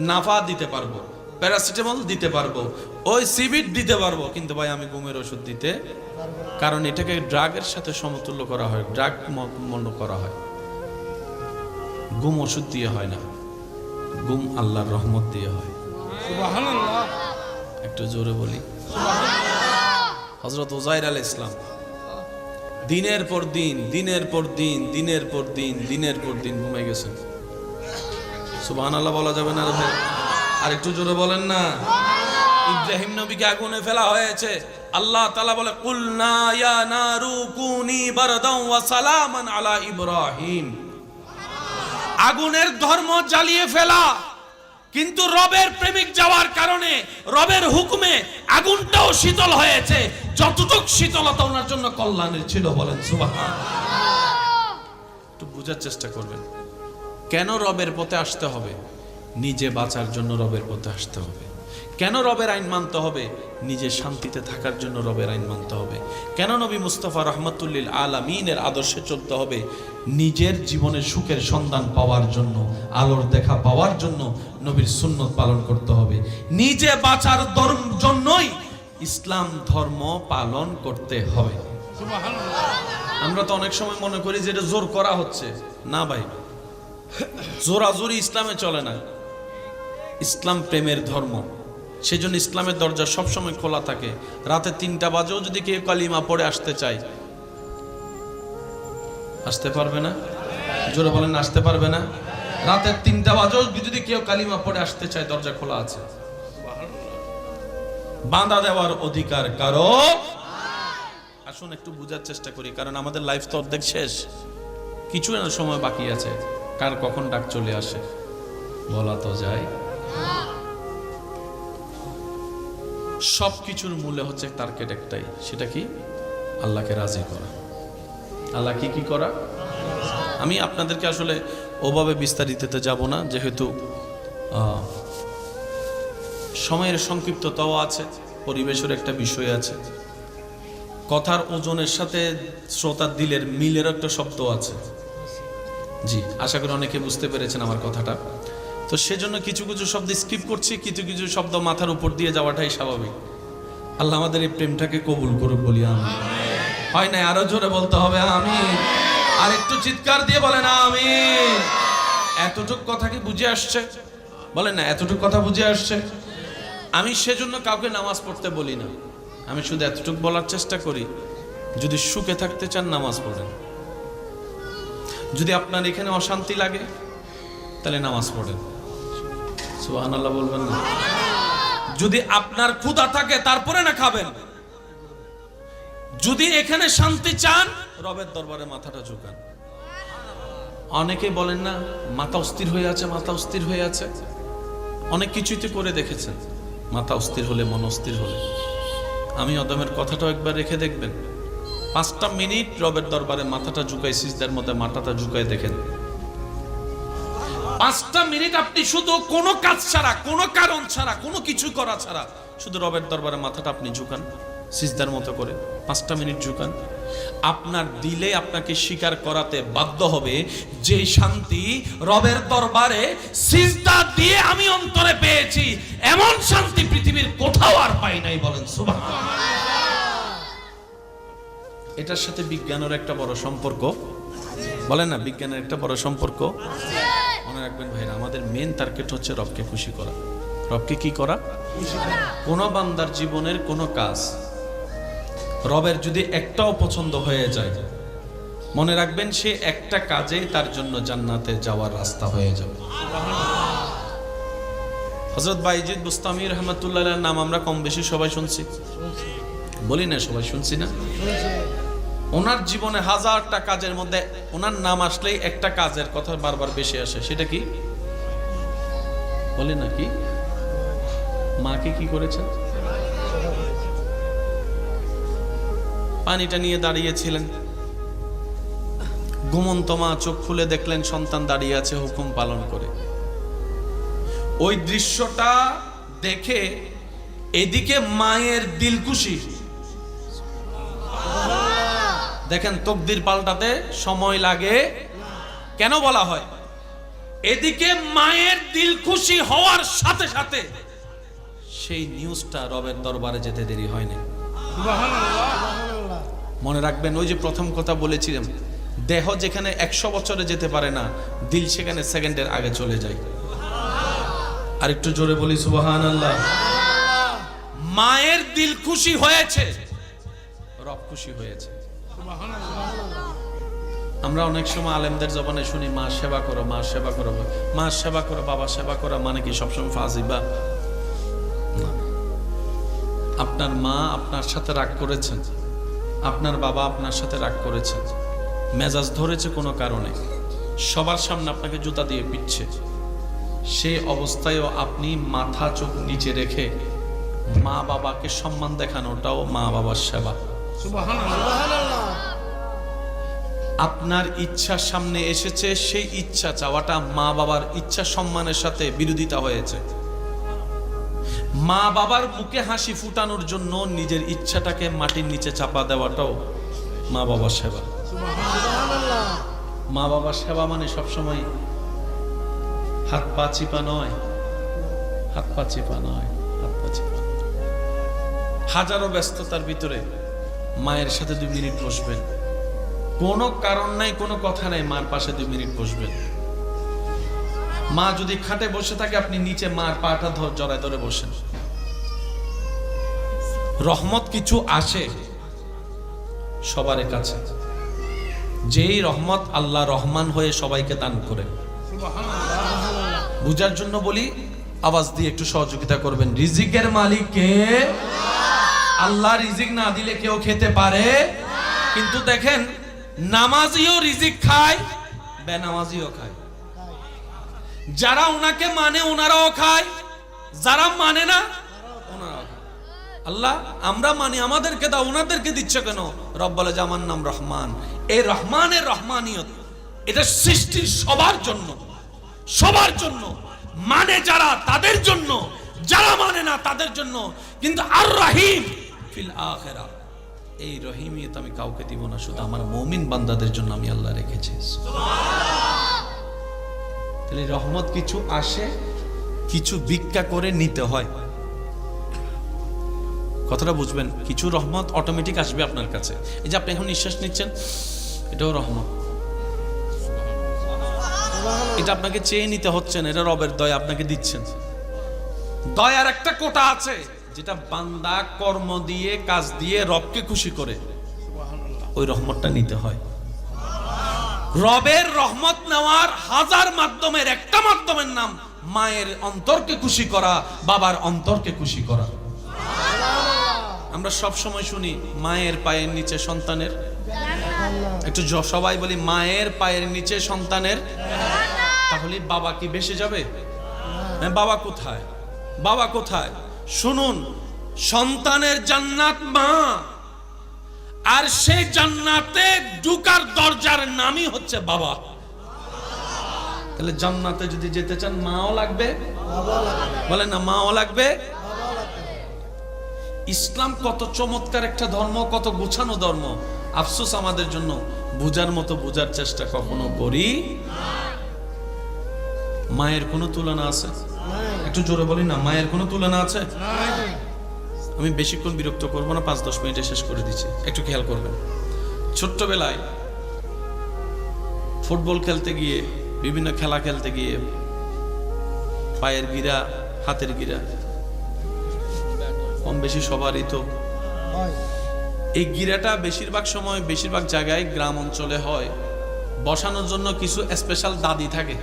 নাফা দিতে পারবো, প্যারাসিটামল দিতে পারবো, ওই সিবিট দিতে পারবো, কিন্তু ভাই আমি ঘুমের ওষুধ দিতে, কারণ এটাকে ড্রাগের সাথে সমতুল্য করা হয়, ড্রাগ মনে করা হয়। ঘুম ওষুধ দিয়ে হয় না, ঘুম আল্লাহর রহমত দিয়ে হয়। সুবহানাল্লাহ, একটু জোরে বলি সুবহানাল্লাহ। হযরত উযাইর আলাইহিস সালাম দিনের পর দিন ঘুমাই গেছেন। সুবহানাল্লাহ বলা যাবে না রে ভাই? আর একটু জোরে বলেন না। ইব্রাহিম নবীকে আগুনে ফেলা হয়েছে, আল্লাহ তাআলা বলে কুলনা ইয়া নারু কুনি বারদান ওয়া সালামান আলা ইব্রাহিম। আগুনের ধর্ম জ্বালিয়ে ফেলা, কিন্তু রবের প্রেমিক যাওয়ার কারণে রবের হুকুমে আগুনটাও শীতল হয়েছে, যতটুক শীতলতা ওনার জন্য কল্যাণের ছিল। বলেন সুবহানাল্লাহ। একটু বোঝার চেষ্টা করবেন, কেন রবের পথে আসতে হবে? নিজে বাঁচার জন্য রবের পথে আসতে হবে। কেন রবের আইন মানতে হবে? নিজে শান্তিতে থাকার জন্য রবের আইন মানতে হবে। কেন নবী মুস্তাফা রহমাতুল্লিল আলামিনের আদর্শে চলতে হবে? নিজের জীবনের সুখের সন্ধান পাওয়ার জন্য, আলোর দেখা পাওয়ার জন্য নবীর সুন্নত পালন করতে হবে। নিজে বাঁচার জন্যই ইসলাম ধর্ম পালন করতে হবে। আমরা তো অনেক সময় মনে করি যে এটা জোর করা হচ্ছে, না ভাই, জোরাজোরি ইসলামে চলে না। ইসলাম প্রেমের ধর্ম, সেজন্য ইসলামের দরজা সবসময় খোলা থাকে। রাতে 3টা বাজেও যদি কেউ কালিমা পড়ে আসতে চায়, আসতে পারবে না? জোরে বলেন, আসতে পারবে না? রাতে 3টা বাজেও যদি কেউ কালিমা পড়ে আসতে চায়, দরজা খোলা আছে। বাঁধা দেওয়ার অধিকার কারো। আসুন একটু বোঝার চেষ্টা করি, কারণ আমাদের লাইফ তো অর্ধেক শেষ, কিছু না সময় বাকি আছে। কার কখন ডাক চলে আসে বলা তো যায়। সবকিছুর মূলে হচ্ছে টার্গেট একটাই, সেটা কি? আল্লাহকে রাজি করা। আল্লাহ কি করা? আমি আপনাদেরকে আসলে ওভাবে বিস্তারিততে যাব না, যেহেতু সময়ের সংক্ষিপ্ততাও আছে, পরিবেশের একটা বিষয় আছে, কথার ওজনের সাথে শ্রোতার দিলের মিলের একটা শব্দ আছে। জি, আশা করি অনেকে বুঝতে পেরেছেন আমার কথাটা। তো সেজন্য কিছু কিছু শব্দ স্কিপ করছি, কিছু কিছু শব্দ মাথার উপর দিয়ে যাওয়াটাই স্বাভাবিক। আল্লাহ আমাদের এই প্রেমটাকে কবুল করুক, বলি আমিন। হয় না? আরো জোরে বলতে হবে আমিন। আর একটু চিৎকার দিয়ে বলেন আমিন। এতটুক কথা কি বুঝে আসছে? বলেন না, এতটুক কথা বুঝে আসছে? আমি সেজন্য কাউকে নামাজ পড়তে বলি না, আমি শুধু এতটুকু বলার চেষ্টা করি, যদি সুখে থাকতে চান নামাজ পড়েন। যদি আপনার এখানে অশান্তি লাগে তাহলে নামাজ পড়েন। সুবহানাল্লাহ বলবেন না? যদি আপনার ক্ষুধা থাকে তারপরে না খাবেন। যদি এখানে শান্তি চান, রবের দরবারে মাথাটা ঝুঁকান। অনেকে বলেন না মাথা অস্থির হয়ে আছে, মাথা অস্থির হয়ে আছে। অনেক কিছুই তো করে দেখেছেন, মাথা অস্থির হলে, মন অস্থির হলে। আমি অদমের কথাটাও একবার রেখে দেখবেন, 5টা মিনিট রবের দরবারে মাথাটা ঝুঁকাই, সিজদার মধ্যে মাথাটা ঝুঁকাই দেখেন। 5টা মিনিট আপনি শুধু কোনো কাজ ছাড়া, কোনো কারণ ছাড়া, কোনো কিছু করা ছাড়া শুধু রবের দরবারে মাথাটা আপনি ঝুঁকান, সিজদার মতো করে 5টা মিনিট ঝুঁকান। আপনার দিলে আপনাকে স্বীকার করাতে বাধ্য হবে যে শান্তি রবের দরবারে সিজদা দিয়ে আমি অন্তরে পেয়েছি, এমন শান্তি পৃথিবীর কোথাও আর পাই নাই। বলেন সুবহানাল্লাহ। এটার সাথে বিজ্ঞানের একটা বড় সম্পর্ক, বলেন না, বিজ্ঞানের একটা বড় সম্পর্ক। মনে রাখবেন ভাইরা, আমাদের মেন টার্গেট হচ্ছে রবকে খুশি করা। রবকে কি করা? কোন বান্দার জীবনের কোন কাজ রবের যদি একটাও পছন্দ হয়ে যায়, মনে রাখবেন সে একটা কাজেই তার জন্য জান্নাতে যাওয়ার রাস্তা হয়ে যাবে। হযরত বাইজিদ বুস্তামি রাহমাতুল্লাহ আলাইহির নাম আমরা কম বেশি সবাই শুনছি, বলি না সবাই শুনছি না? ওনার জীবনে হাজারটা কাজের মধ্যে ওনার নাম আসলেই একটা কাজের কথা বারবার বেশি আসে, সেটা কি বলি না? কি? মাকে কি করেছেন? পানিটা নিয়ে দাঁড়িয়েছিলেন, ঘুমন্ত মা চোখ খুলে দেখলেন সন্তান দাঁড়িয়ে আছে হুকুম পালন করে। ওই দৃশ্যটা দেখে এদিকে মায়ের দিল খুশি, দেখেন তকদির পাল্টাতে সময় লাগে কেন বলা হয়, এদিকে মায়ের দিল খুশি হওয়ার সাথে সাথে সেই নিউজটা রবের দরবারে যেতে দেরি হয়নি। মনে রাখবেন, ওই যে প্রথম কথা বলেছিলাম, দেহ যেখানে 100 বছরে যেতে পারে না, দিল সেখানে সেকেন্ডের আগে চলে যায়। আর একটু জোরে বলি সুবহানাল্লাহ। মায়ের দিল খুশি হয়েছে, রব খুশি হয়েছে। আমরা অনেক সময় আলেমদের জবানে শুনি মা সেবা করো, মা সেবা করো, মা সেবা করো, বাবা সেবা করো, মানে কি সবসময় ফাজিবা? আপনার মা আপনার সাথে রাগ করেছেন, আপনার বাবা আপনার সাথে রাগ করেছেন, মেজাজ ধরেছে কোনো কারণে, সবার সামনে আপনাকে জুতা দিয়ে পিটছে, সেই অবস্থায়ও আপনি মাথা চোখ নিচে রেখে মা বাবাকে সম্মান দেখানোটাও মা বাবার সেবা। আপনার ইচ্ছা সামনে এসেছে, সেই ইচ্ছা চাওয়াটা মা বাবার ইচ্ছা সম্মানের সাথে বিরোধিতা হয়েছে। মা বাবার মুখে হাসি ফুটানোর জন্য নিজের ইচ্ছাটাকে মাটির নিচে চাপা দেওয়াটাও মা বাবার সেবা। মা বাবার সেবা মানে সবসময় হাত পা চিপা নয়, হাত পা চিপা নয়, হাত পা চিপা। হাজারো ব্যস্ততার ভিতরে মায়ের সাথে 2 মিনিট বসবেন, কোনো কারণ নাই, কোনো কথা নাই, মার পাশে 2 মিনিট বসবেন। মা যদি খাটে বসে থাকে, আপনি নিচে মার পাটা জড়ায় ধরে বসেন। রহমত কিছু আসে সবার কাছে, যেই রহমত আল্লাহ রহমান হয়ে সবাইকে দান করে। বুঝার জন্য বলি, আওয়াজ দিয়ে একটু সহযোগিতা করবেন। রিজিকের মালিক কে? আল্লাহ রিজিক না দিলে কেউ খেতে পারে? কিন্তু দেখেন, নামাজিও রিজিক খায়, বেনামাজিও খায়। যারা ওনাকে মানে ওনারাও খায়, যারা মানে না ওনারাও খায়। আল্লাহ আমরা মানি, আমাদেরকে দাও, ওনাদেরকে দিচ্ছে কেন? রব বলে যে আমার নাম রহমান। এই রহমানের রহমানিয়ত, এটা সৃষ্টির সবার জন্য, সবার জন্য। মানে যারা তাদের জন্য, যারা মানে না তাদের জন্য। কিন্তু আর রহিম ফিল আখিরা, এই রহিমিয়ত আমি কাউকে দিব না, শুধু আমার মুমিন বান্দাদের জন্য আমি আল্লাহ রেখেছি। তাহলে রহমত কিছু আসে, কিছু ভিক্ষা করে নিতে হয়। কথাটা বুঝবেন, কিছু রহমত অটোমেটিক আসবে আপনার কাছে। এই যে আপনি এখন নিঃশ্বাস নিচ্ছেন, এটাও রহমত। এটা আপনাকে চেয়ে নিতে হচ্ছে না, এটা রবের দয়া আপনাকে দিচ্ছেন। দয়ার একটা কোটা আছে, যেটা বান্দা কর্ম দিয়ে, কাজ দিয়ে রবকে খুশি করে, ওই রহমতটা নিতে হয়। রবের রহমত নেওয়ার হাজার মাধ্যমের একটা মাধ্যমের নাম মায়ের অন্তরকে খুশি করা, বাবার অন্তরকে খুশি করা। আমরা সব সময় শুনি মায়ের পায়ের নিচে সন্তানের, একটু সবাই বলি মায়ের পায়ের নিচে সন্তানের। তাহলে বাবা কি বেঁচে যাবে? বাবা কোথায়? বাবা কোথায়? শুনুন, সন্তানের জান্নাত মা, আর সেই জান্নাতে ঢুকার দরজার নামই হচ্ছে বাবা। তাহলে জান্নাতে যদি যেতে চান, মাও লাগবে, বলেন না, মাও লাগবে। ইসলাম কত চমৎকার একটা ধর্ম, কত গোছানো ধর্ম। আফসোস আমাদের জন্য বুঝার মতো বুঝার চেষ্টা কখনো করি। মায়ের কোনো তুলনা আছে? একটু জোরে বলি না, মায়ের কোনো তুলনা আছে? আমি বেশিক্ষণ বিরক্ত করবো না, 5-10 মিনিটে শেষ করে দিচ্ছি, একটু খেয়াল করবেন। ছোট্টবেলায় ফুটবল খেলতে গিয়ে, বিভিন্ন খেলা খেলতে গিয়ে পায়ের গিরা, হাতের গিরা কম বেশি সবারই তো। এই গিরাটা বেশিরভাগ সময়, বেশিরভাগ জায়গায় গ্রাম অঞ্চলে হয়, বসানোর জন্য কিছু স্পেশাল দাদি থাকে।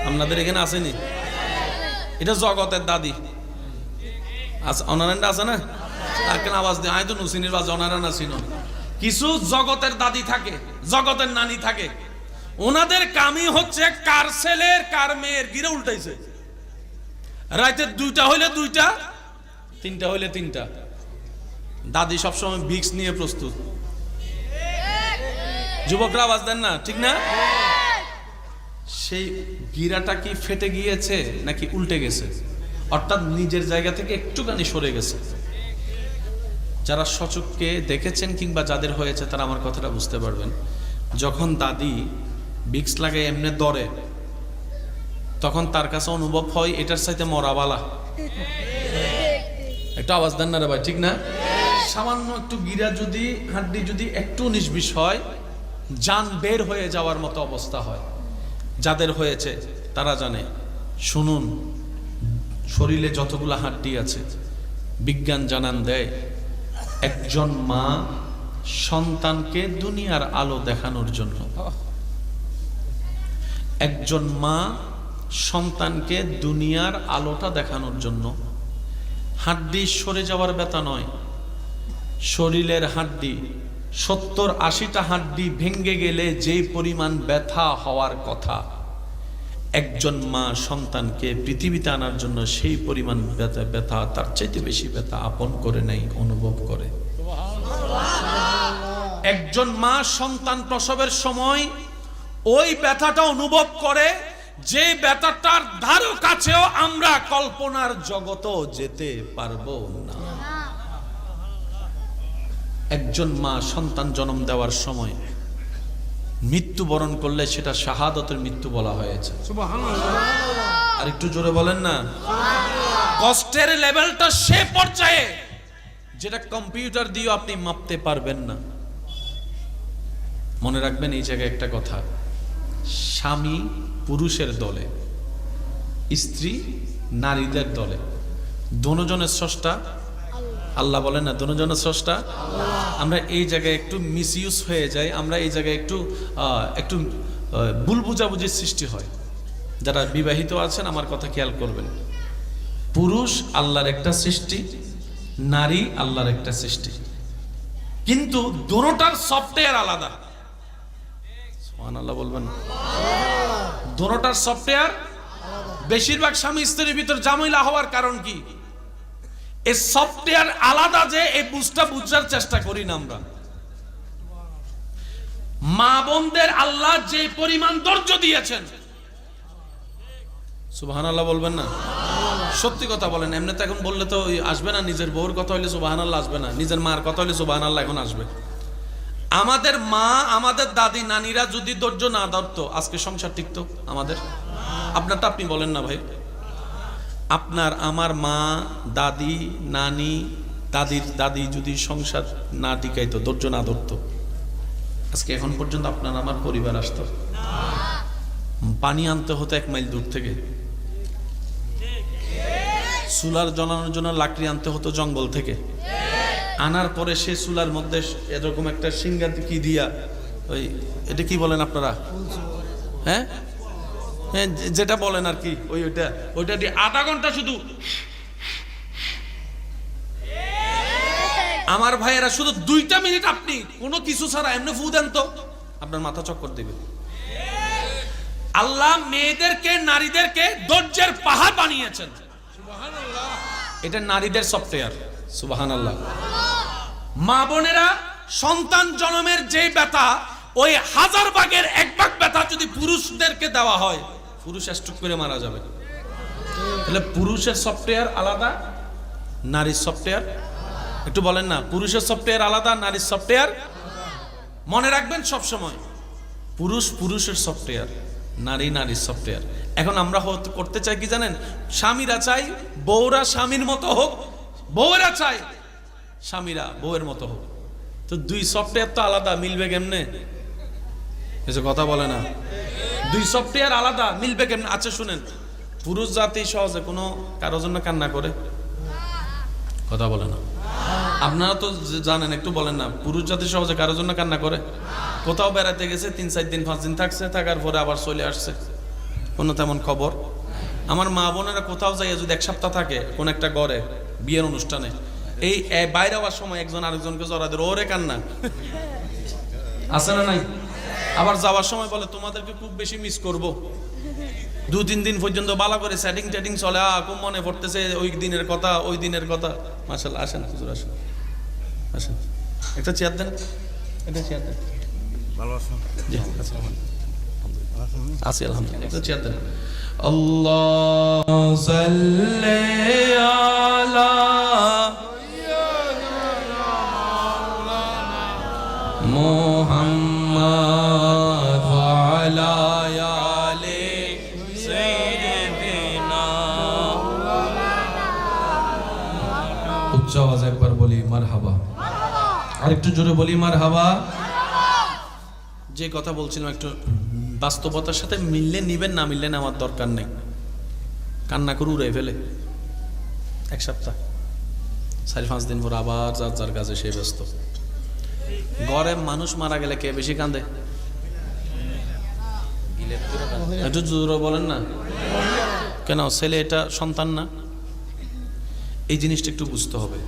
আপনাদের এখানে আসেনি? এটা জগতের দাদি অনারায়ণ আছে না? তাকে আওয়াজ দিয়ে আয় তো নুসিনির বাজ অনারায়ণ আসিন। কিছু জগতের দাদি থাকে, জগতের নানি থাকে, ওনাদের কামই হচ্ছে কার ছেলের কার মেয়ের গিরে উল্টাইছে। রাতে 2টা হইলে 2টা, 3টা হইলে 3টা। দাদি সবসময় ভিক্স নিয়ে প্রস্তুত। যুবকরা আওয়াজ দেন না, ঠিক না? সেই গিরাটা কি ফেটে গিয়েছে নাকি উল্টে গেছে, অর্থাৎ নিজের জায়গা থেকে একটুখানি সরে গেছে। যারা সচক্ষে দেখেছেন কিংবা যাদের হয়েছে তারা আমার কথাটা বুঝতে পারবেন। যখন দাদি ভিক্স লাগে এমনি দরে, তখন তার কাছে অনুভব হয় এটার সাথে মরাবালা। একটু আওয়াজ দেন না রে ভাই, ঠিক না? সামান্য একটু গিরা যদি, হাড্ডি যদি একটু 19-20 হয়, জান বের হয়ে যাওয়ার মতো অবস্থা হয়। যাদের হয়েছে তারা জানে। শুনুন, শরীরে যতগুলো হাড্ডি আছে, বিজ্ঞান জানান দেয় একজন মা সন্তানকে দুনিয়ার আলো দেখানোর জন্য, একজন মা সন্তানকে দুনিয়ার আলোটা দেখানোর জন্য হাড্ডি সরে যাওয়ার ব্যথা নয়, শরীরের হাড্ডি 70-80টা হাড্ডি ভেঙে গেলে যেই পরিমাণ ব্যথা হওয়ার কথা, একজন মা সন্তানকে পৃথিবীতে আনার জন্য সেই পরিমাণ ব্যথা, তার চাইতে বেশি ব্যথা আপন করে নেই, অনুভব করে। একজন মা সন্তান প্রসবের সময় ওই ব্যথাটা অনুভব করে, যে ব্যথাটার ধারও কাছেও আমরা কল্পনার জগতেও যেতে পারবো না। একজন মা সন্তান জন্ম দেওয়ার সময় মৃত্যুবরণ করলে সেটা শাহাদতের মৃত্যু বলা হয়েছে। আর একটু জোরে বলেন না। কষ্টের লেভেলটা সে পর্যায়ে যেটা কম্পিউটার দিয়ে আপনি মাপতে পারবেন না। মনে রাখবেন এই জায়গায় একটা কথা, স্বামী পুরুষের দলে, স্ত্রী নারীদের দলে, দুজনের স্রষ্টা আল্লাহ। বলেন না, দুজনের স্রষ্টা। আমরা এই জায়গায় একটু মিসইউজ হয়ে যায়, আমরা এই জায়গায় একটু ভুল বুঝাবুঝির সৃষ্টি হয়। যারা বিবাহিত আছেন আমার কথা খেয়াল করবেন। পুরুষ আল্লাহর একটা সৃষ্টি, নারী আল্লাহর একটা সৃষ্টি, কিন্তু দুটোটার সফটওয়্যার আলাদা। সুবহানাল্লাহ বলবেন। দুটোটার সফটওয়্যার। বেশিরভাগ স্বামী স্ত্রীর ভিতর ঝামেলা হওয়ার কারণ কি? এই সফটওয়্যার আলাদা, যে এই বুঝটা বুঝার চেষ্টা করি না আমরা। মা বোনদের আল্লাহ যে পরিমাণ ধৈর্য দিয়েছেন, সুবহানাল্লাহ বলবেন না? সত্যি কথা বলেন। এমনিতে এখন বললে তো আসবে না। নিজের বউর কথা হইলে সুবহানাল্লাহ আসবে না, নিজের মার কথা হইলে সুবহানাল্লাহ এখন আসবে। আমাদের মা, আমাদের দাদি নানিরা যদি ধৈর্য না ধরতো, আজকে সংসার টিকতো আমাদের? আপনারটা আপনি বলেন না ভাই। আপনার আমার মা, দাদি, নানি, দাদির দাদি যদি সংসার না টিকাইতো, ধৈর্য না ধরতো, আজকে এখন পর্যন্ত আপনার আমার পরিবার আসতো? পানি আনতে হতো 1 মাইল দূর থেকে, চুলার জ্বালানোর জন্য লাকড়ি আনতে হতো জঙ্গল থেকে, আনার পরে সে চুলার মধ্যে এরকম একটা সিঙ্গা কি দিয়া, ওই এটা কি বলেন আপনারা? হ্যাঁ, যেটা বলেন আর কি, ওইটা দিয়ে আধা ঘন্টা শুধু আমার ভাইয়েরা শুধু 2টা মিনিট আপনি কোনো কিছু ছাড়া এমনি ফু দেন তো আপনার মাথা চক্কর দেবে। আল্লাহ মেয়েদেরকে, নারীদেরকে ধৈর্যের পাহাড় বানিয়েছেন। এটা নারীদের সফটওয়্যার। সুবহানাল্লাহ। মা বোনেরা সন্তান জন্মের যে ব্যথা, ওই 1000 ভাগের 1 ভাগ ব্যথা যদি পুরুষদেরকে দেওয়া হয়, পুরুষ স্ট্রোক করে মারা যাবে। তাহলে পুরুষের সফটওয়্যার আলাদা, নারীর সফটওয়্যার। একটু বলেন না, পুরুষের সফটওয়্যার আলাদা, নারীর সফটওয়্যার। মনে রাখবেন সব সময়, পুরুষ পুরুষের সফটওয়্যার, নারী নারীর সফটওয়্যার। এখন আমরা করতে চাই কি জানেন, স্বামীরা চাই বউরা স্বামীর মতো হোক, বউরা চাই স্বামীরা বউয়ের মতো হোক। তো দুই সফটওয়্যার তো আলাদা, মিলবে কেমনে? এসে কথা বলে না, দুই সফটওয়্যার আলাদা, মিলবে কেমনে? আচ্ছা শুনেন, পুরুষ জাতি সহজে কোনো কারোর জন্য কান্না করে? কথা বলে না। আপনারা তো জানেন, একটু বলেন না, পুরুষ জাতি সহজে কারোর জন্য কান্না করে? কোথাও বেড়াতে গেছে, 3-4 দিন 5 দিন থাকছে, থাকার পরে আবার চলে আসছে, কোনো তেমন খবর। আমার মা বোনেরা কোথাও যাইয়া যদি 1 সপ্তাহ থাকে কোন একটা ঘরে বিয়ের অনুষ্ঠানে, এই বাইরে হওয়ার সময় একজন আরেকজনকে জড়া দেয়, ওরে কান্না আছে না নাই? আবার যাওয়ার সময় বলে তোমাদেরকে খুব বেশি মিস করব। 2-3 দিন পর্যন্ত ভালো করে সেটিং টেটিং চলে, খুব মনে পড়তেছে ওই দিনের কথা, ওই দিনের কথা। মাশাআল্লাহ, আসেন হুজুর, আসেন আসেন, একটা চেয়ার দেন, একটা চেয়ার দেন। ভালো আছেন? জি আছি আলহামদুলিল্লাহ, একটা চেয়ার দেন। আল্লাহু সাল্লি আলা মুহাম্মাদ ওয়া আলা আলি সাইয়্যিদিনা। উচ্চ আওয়াজে একবার বলি মারহাবা, আর একটু জোরে বলি মারহাবা। যে কথা বলছিলাম একটু বাস্তবতার সাথে মিললে নিবেন, না মিললে নেওয়ার দরকার নেই। কান্না করে উড়ে ফেলে 1 সপ্তাহ, 4-5 দিন পর আবার যার যার কাজে সে ব্যস্ত। ঘরে মানুষ মারা গেলে কে বেশি কাঁদে? একটু জোরে বলেন না কেন? ছেলে এটা সন্তান না? এই জিনিসটা একটু বুঝতে হবে।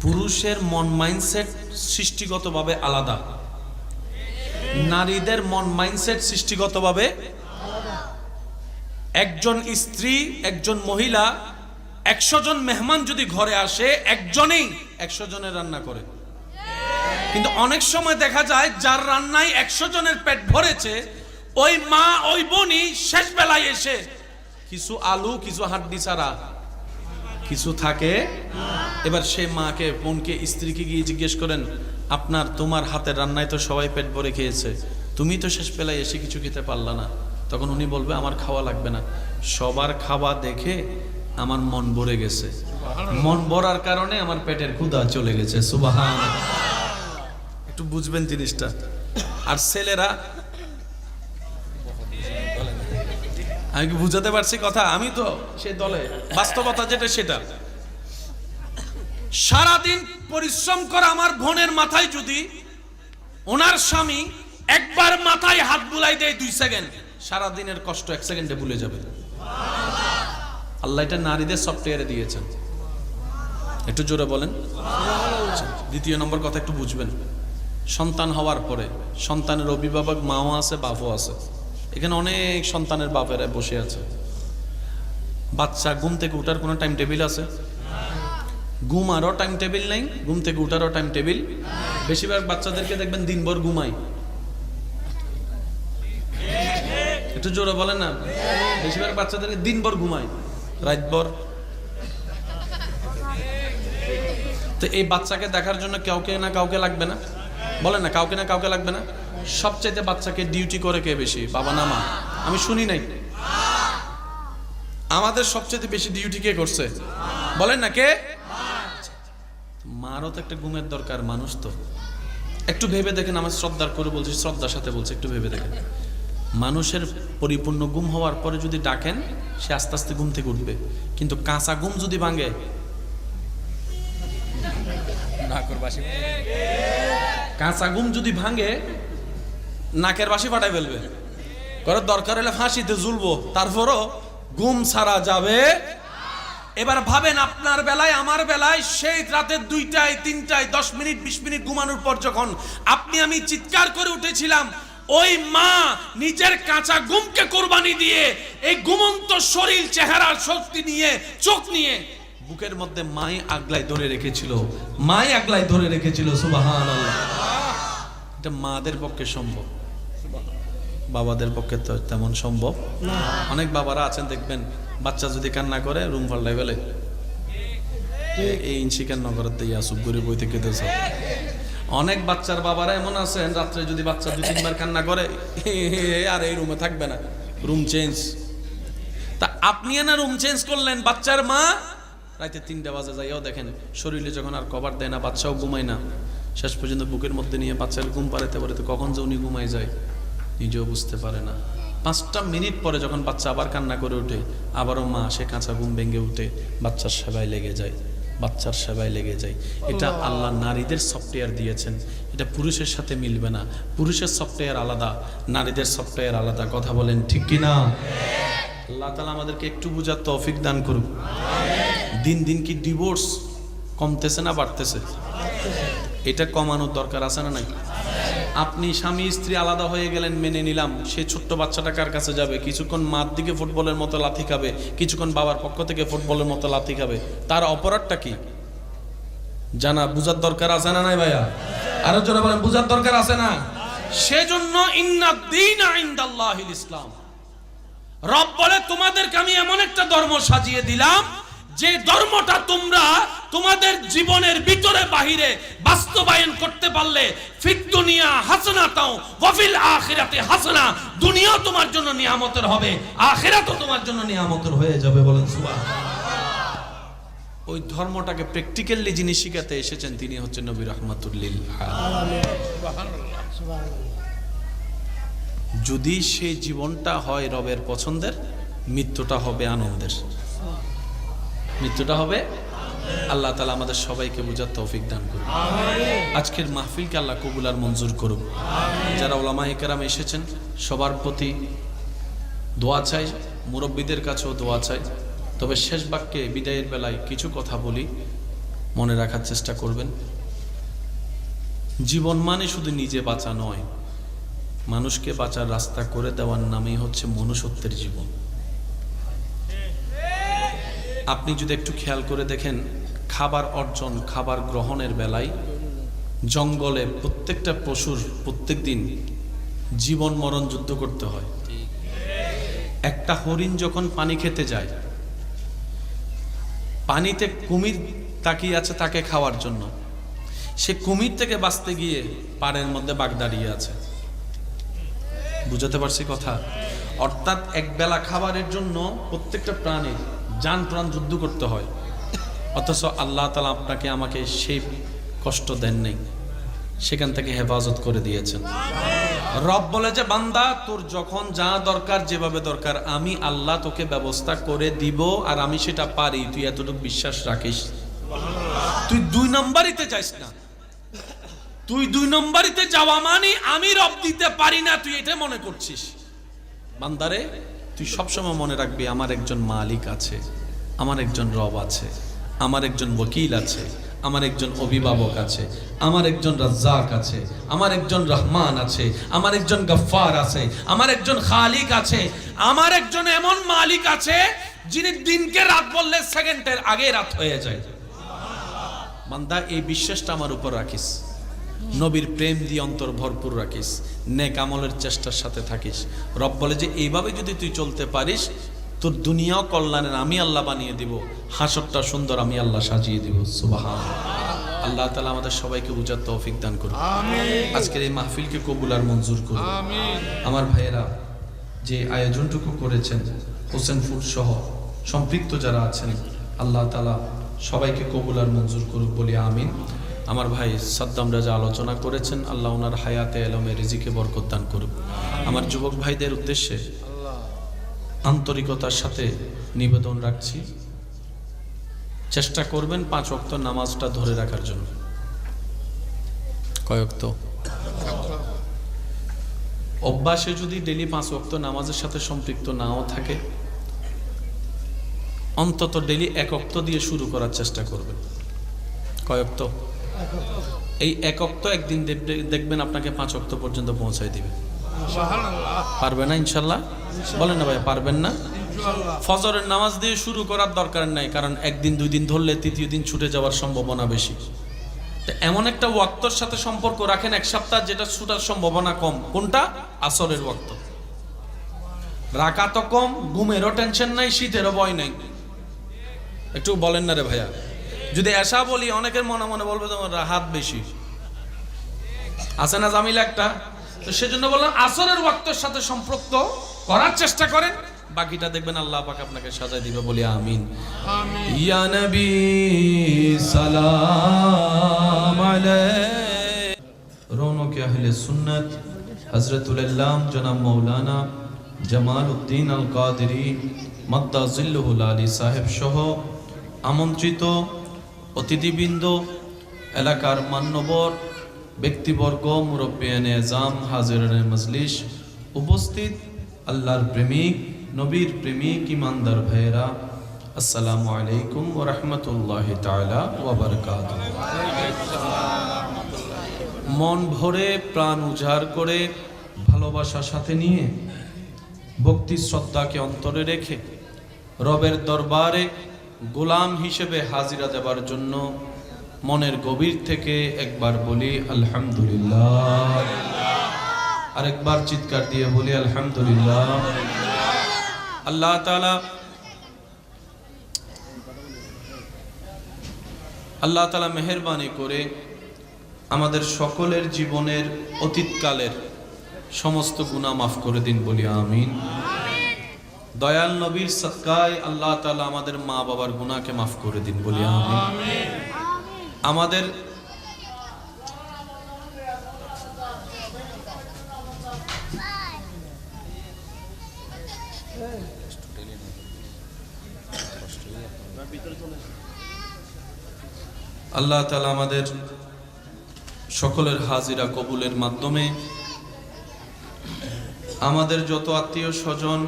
পুরুষের মন মাইন্ডসেট সৃষ্টিগতভাবে আলাদা, নারীদের মন মাইন্ডসেট সৃষ্টিগতভাবে। একজন স্ত্রী, একজন মহিলা 100 জন মেহমান যদি ঘরে আসে, একজনেই 100 জনের রান্না করে। কিন্তু অনেক সময় দেখা যায় যার রান্নায় 100 জনের পেট ভরেছে, ওই মা ওই বোনই শেষ বেলায় এসে কিছু আলু, কিছু হাড্ডি ছাড়া কিছু থাকে। এবার সে মাকে, বোনকে, স্ত্রীকে গিয়ে জিজ্ঞেস করেন, তোমার হাতের রান্নায় তো সবাই পেট ভরে খেয়েছে, তুমি তো শেষ বেলায় এসে কিছু খেতে পারলা না। তখন উনি বলবে আমার খাওয়া লাগবে না, সবার খাওয়া দেখে আমার মন ভরে গেছে, মন ভরার কারণে আমার পেটের ক্ষুধা চলে গেছে। সুবহানাল্লাহ, একটু বুঝবেন জিনিসটা। আর ছেলেরা, আমি কি বুঝাতে পারছি কথা? আমি তো সেই দলে, বাস্তবতা যেটা সেটা। সারাদিন পরিশ্রম করা আমার বোনের মাথায় যদি ওনার স্বামী একবার মাথায় হাত বুলাই দেয় 2 সেকেন্ড, সারাদিনের কষ্ট 1 সেকেন্ডে ভুলে যাবে। আল্লাহ এটা নারীদের সফটওয়্যারে দিয়েছেন। একটু জোরে বলেন। দ্বিতীয় নম্বর কথা একটু বুঝবেন। সন্তান হওয়ার পরে সন্তানের অভিভাবক মাও আছে, বাপও আছে। এখানে অনেক সন্তানের বাপেরা বসে আছে। বাচ্চা ঘুম থেকে উঠার কোনো টাইম টেবিল আছে? ঘুমারও টাইম টেবিল নেই, ঘুম থেকে উঠারও টাইম টেবিল। বেশিরভাগ বাচ্চাদেরকে দেখবেন দিনভর ঘুমায়। একটু জোরে বলেন না। বেশিরভাগ বাচ্চাদেরকে দিনভর ঘুমায়, রাতভর। তো এই বাচ্চাকে দেখার জন্য কাউকে না কাউকে লাগবে না? বলেন না, কাউকে না কাউকে লাগবে না? সবচাইতে বাচ্চাকে ডিউটি করে কে বেশি, বাবা না মা? আমি শুনি নাই। আমাদের সবচাইতে বেশি ডিউটি কে করছে? বলেন না, কে? মারও তো একটা ঘুমের দরকার, মানুষ তো। একটু ভেবে দেখেন, আমার শ্রদ্ধার করে বলছি, শ্রদ্ধার সাথে বলছি, একটু ভেবে দেখেন। মানুষের পরিপূর্ণ ঘুম হওয়ার পরে যদি ডাকেন, সে আস্তে আস্তে ঘুম থেকে উঠবে। কিন্তু কাঁচা ঘুম যদি ভাঙে, কাঁচা ঘুম যদি ভাঙে, নাকের বাসি ফাটাই ফেলবে। করে দরকার হলে ফাঁসিতে ঝুলবো, তারপরও ঘুম ছাড়া যাবে। এবার ভাবেন, আপনার বেলায় আমার বেলায় সেই রাতে 2টায় 3টায় 10 মিনিট 20 মিনিট ঘুমানোর পর যখন আপনি আমি চিৎকার করে উঠেছিলাম, ওই মা নিজের কাঁচা ঘুমকে কোরবানি দিয়ে এই ঘুমন্ত শরীর, চেহারার শক্তি নিয়ে, চোখ নিয়ে বুকের মধ্যে মাই আগলাই ধরে রেখেছিল, মাই আগলাই ধরে রেখেছিল। সুবহানাল্লাহ। এটা মাদের পক্ষে সম্ভব, বাবাদের পক্ষে তো তেমন সম্ভব না। অনেক বাবারা আছেন দেখবেন, বাচ্চা যদি কান্না করে রুম পাল্টাই ফেলে, এই ইঞ্চি কান্না করতে আসুক করে বই থেকে দেশ। অনেক বাচ্চার বাবারা এমন আছেন, রাত্রে যদি বাচ্চা 2-3 বার কান্না করে, আর এই রুমে থাকবে না, রুম চেঞ্জ। তা আপনি না রুম চেঞ্জ করলেন, বাচ্চার মা রাতে 3টা বাজে যাইও দেখেন শরীরে যখন আর কভার দেয় না, বাচ্চাও ঘুমায় না, শেষ পর্যন্ত বুকের মধ্যে নিয়ে বাচ্চার ঘুম পাড়াতে পারাতে কখন যে উনি ঘুমায় যায় নিজেও বুঝতে পারে না। 5টা মিনিট পরে যখন বাচ্চা আবার কান্না করে ওঠে, আবারও মা সে কাঁচা ঘুম ভেঙে উঠে বাচ্চার সেবায় লেগে যায়, বাচ্চার সেবায় লেগে যায়। এটা আল্লাহ নারীদের সফটওয়্যার দিয়েছেন, এটা পুরুষের সাথে মিলবে না। পুরুষের সফটওয়্যার আলাদা, নারীদের সফটওয়্যার আলাদা। কথা বলেন ঠিক কিনা? আল্লাহ তাআলা আমাদেরকে একটু বুঝার তৌফিক দান করুক। দিন দিন কি ডিভোর্স কমতেছে না বাড়তেছে? এটা কমানোর দরকার আছে না নাই? আপনি স্বামী স্ত্রী আলাদা হয়ে গেলেন, মেনে নিলাম, সে ছোট্ট বাচ্চাটা কার কাছে যাবে? কিছুক্ষণ মার দিকে ফুটবলের মতো লাথি খাবে, কিছুক্ষণ বাবার পক্ষ থেকে ফুটবলের মতো লাথি খাবে। তার অপরাধটা কি জানা বুঝার দরকার আছে না নাই ভাইয়া? আরো জোরে বলেন, বুঝার দরকার আছে না? সেজন্য ইন্নাদ-দীনা ইনদাল্লাহিল ইসলাম। রব বলে তোমাদেরকে আমি এমন একটা ধর্ম সাজিয়ে দিলাম যে ধর্মটা তোমরা তোমাদের জীবনের ভিতরে বাহিরে বাস্তবায়ন করতে পারলে ফিদ দুনিয়া হাসানাতাও ওয়া ফিল আখিরাতি হাসানা, দুনিয়া তোমার জন্য নিয়ামতের হবে, আখিরাতও তোমার জন্য নিয়ামতের হয়ে যাবে। বলেন সুবহানাল্লাহ। ওই ধর্মটাকে প্র্যাকটিক্যালি যিনি শিখাতে এসেছেন তিনি হচ্ছেন নবী রাহমাতুল লিল আলামিন। সুবহানাল্লাহ সুবহানাল্লাহ। যদি সেই জীবনটা হয় রবের পছন্দের, মৃত্যুটা হবে আনন্দের, মৃত্যুটা হবে। আল্লাহ তাআলা আমাদের সবাইকে বুঝার তৌফিক দান করুন। আজকের মাহফিলকে আল্লাহ কবুল আর মঞ্জুর করুন। যারা উলামায়ে কেরাম এসেছেন সবার প্রতি দোয়া চাই, মুরব্বীদের কাছেও দোয়া চাই। তবে শেষ বাক্যে বিদায়ের বেলায় কিছু কথা বলি, মনে রাখার চেষ্টা করবেন। জীবন মানে শুধু নিজে বাঁচা নয়, মানুষকে বাঁচার রাস্তা করে দেওয়ার নামই হচ্ছে মনুষ্যত্বের জীবন। আপনি যদি একটু খেয়াল করে দেখেন, খাবার অর্জন, খাবার গ্রহণের বেলায় জঙ্গলে প্রত্যেকটা পশুর প্রত্যেক দিন জীবন মরণ যুদ্ধ করতে হয়। একটা হরিণ যখন পানি খেতে যায়, পানিতে কুমির তাকিয়ে আছে তাকে খাওয়ার জন্য, সে কুমির থেকে বাঁচতে গিয়ে পাড়ের মধ্যে বাঘ দাঁড়িয়ে আছে। বুঝাতে পারছি কথা? অর্থাৎ এক বেলা খাবারের জন্য প্রত্যেকটা প্রাণীর জান প্রাণ যুদ্ধ করতে হয়। অথচ আল্লাহ তাআলা আপনাকে আমাকে সেই কষ্ট দেন নাই, সেখান থেকে হেফাজত করে দিয়েছেন। রব বলে যে বান্দা তোর যখন যা দরকার, যেভাবে দরকার, আমি আল্লাহ তোকে ব্যবস্থা করে দিব, আর আমি সেটা পারি। তুই এতটুকু বিশ্বাস রাখিস। তুই 2 নম্বরিতে যাইস না। তুই 2 নম্বরিতে যাওয়া মানে আমি রব দিতে পারি না, তুই এটা মনে করছিস। বান্দারে তুই সবসময় মনে রাখবি আমার একজন মালিক আছে, আমার একজন রব আছে, আমার একজন ওয়াকিল আছে, আমার একজন অভিভাবক আছে, আমার একজন রাজ্জাক আছে, আমার একজন রহমান আছে, আমার একজন গফফার আছে, আমার একজন খালিক আছে, আমার একজন এমন মালিক আছে যিনি দিনকে রাত বললে সেকেন্ডের আগে রাত হয়ে যায়। বান্দা এই বিশ্বাসটা আমার উপর রাখিস, নবীর প্রেম দিয়ে অন্তর ভরপুর রাখিস, নেক আমলের চেষ্টার সাথে থাকিস। রব বলে যে এইভাবে যদি তুই চলতে পারিস, তোর দুনিয়াও কল্যাণের আমি আল্লাহ বানিয়ে দিব, হাসরটা সুন্দর আমি আল্লাহ সাজিয়ে দিব। সুবহানাল্লাহ। আল্লাহ তাআলা আমাদের সবাইকে বুঝার তৌফিক দান করুন। আমিন। আজকের এই মাহফিলকে কবুল আর মঞ্জুর করুন। আমিন। আমার ভাইয়েরা যে আয়োজনটুকু করেছেন, হোসেন ফুড সহ সম্পৃক্ত যারা আছেন, আল্লাহ তাআলা সবাইকে কবুল আর মঞ্জুর করুক বলি আমিন। আমার ভাই সাদ্দাম রাজা আলোচনা করেছেন, আল্লাহ ওনার হায়াতে এলমে রিজিকে বরকত দান করুক। আমার যুবক ভাইদের উদ্দেশ্যে আন্তরিকতার সাথে নিবেদন রাখছি, চেষ্টা করবেন 5 ওয়াক্ত নামাজটা ধরে রাখার জন্য। কয় ওয়াক্ত? অভ্যাসে যদি ডেলি 5 ওয়াক্ত নামাজের সাথে সম্পৃক্ত নাও থাকে, অন্তত ডেলি 1 ওয়াক্ত দিয়ে শুরু করার চেষ্টা করবেন। কয় ওয়াক্ত? এই 1 ওয়াক্ত একদিন দেখবেন আপনাকে 5 ওয়াক্ত পর্যন্ত পৌঁছায় দিবে। পারবে না ইনশাল্লাহ? বলেন না ভাই, পারবেন না? ফজরের নামাজ দিয়ে শুরু করার দরকার নাই, কারণ 1 দিন 2 দিন ধরলে 3য় দিন ছুটে যাওয়ার সম্ভাবনা বেশি। তো এমন একটা ওয়াক্তর সাথে সম্পর্ক রাখেন 1 সপ্তাহ যেটা ছুটার সম্ভাবনা কম। কোনটা? আসরের ওয়াক্ত। রাকাতও কম, ঘুমেরও টেনশন নাই, শীতেরও ভয় নাই। একটু বলেন না রে ভাইয়া? যদি এসা বলি অনেকের মনে মনে বলবে তোমার রাহাত বেশি আছে না, জামিলা একটা। তো সেজন্য বললাম আসরের ওয়াক্তের সাথে সম্পৃক্ত করার চেষ্টা করেন। বাকিটা দেখবেন আল্লাহ পাক আপনাকে সাজায় দিবে, বলি আমিন। ইয়া নবী সালাম আলাইহি। রৌনকে আহলে সুন্নাত হযরতুল আল্লাম জনাব মাওলানা জামালউদ্দিন আল কাদেরী মাদ্দা জিল্লুহুল আলী সাহেব সহ আমন্ত্রিত অতিথিবৃন্দ, এলাকার মান্যবর ব্যক্তিবর্গ, মুরব্বিয়ানে আযম, হাজিরানে মজলিস, উপস্থিত আল্লাহর প্রেমিক, নবীর প্রেমিক ইমানদার ভাইয়েরা, আসসালামু আলাইকুম ওয়া রাহমাতুল্লাহি তাআলা ওয়া বারাকাতুহু। মন ভরে, প্রাণ উজাড় করে, ভালোবাসার সাথে নিয়ে, ভক্তি শ্রদ্ধাকে অন্তরে রেখে রবের দরবারে গোলাম হিসেবে হাজিরা দেবার জন্য মনের গভীর থেকে একবার বলি আলহামদুলিল্লাহ, আরেকবার চিৎকার দিয়ে বলি আলহামদুলিল্লাহ। আল্লাহ তাআলা মেহেরবানি করে আমাদের সকলের জীবনের অতীতকালের সমস্ত গুনাহ মাফ করে দিন, বলি আমিন। দয়াল নবীর সদকায় আল্লাহ তাআলা আমাদের মা বাবার গুনাহকে মাফ করে দিন, বলি আমিন। আমাদের আল্লাহ তাআলা আমাদের সকলের হাজিরা কবুলের মাধ্যমে আমাদের যত আত্মীয় স্বজন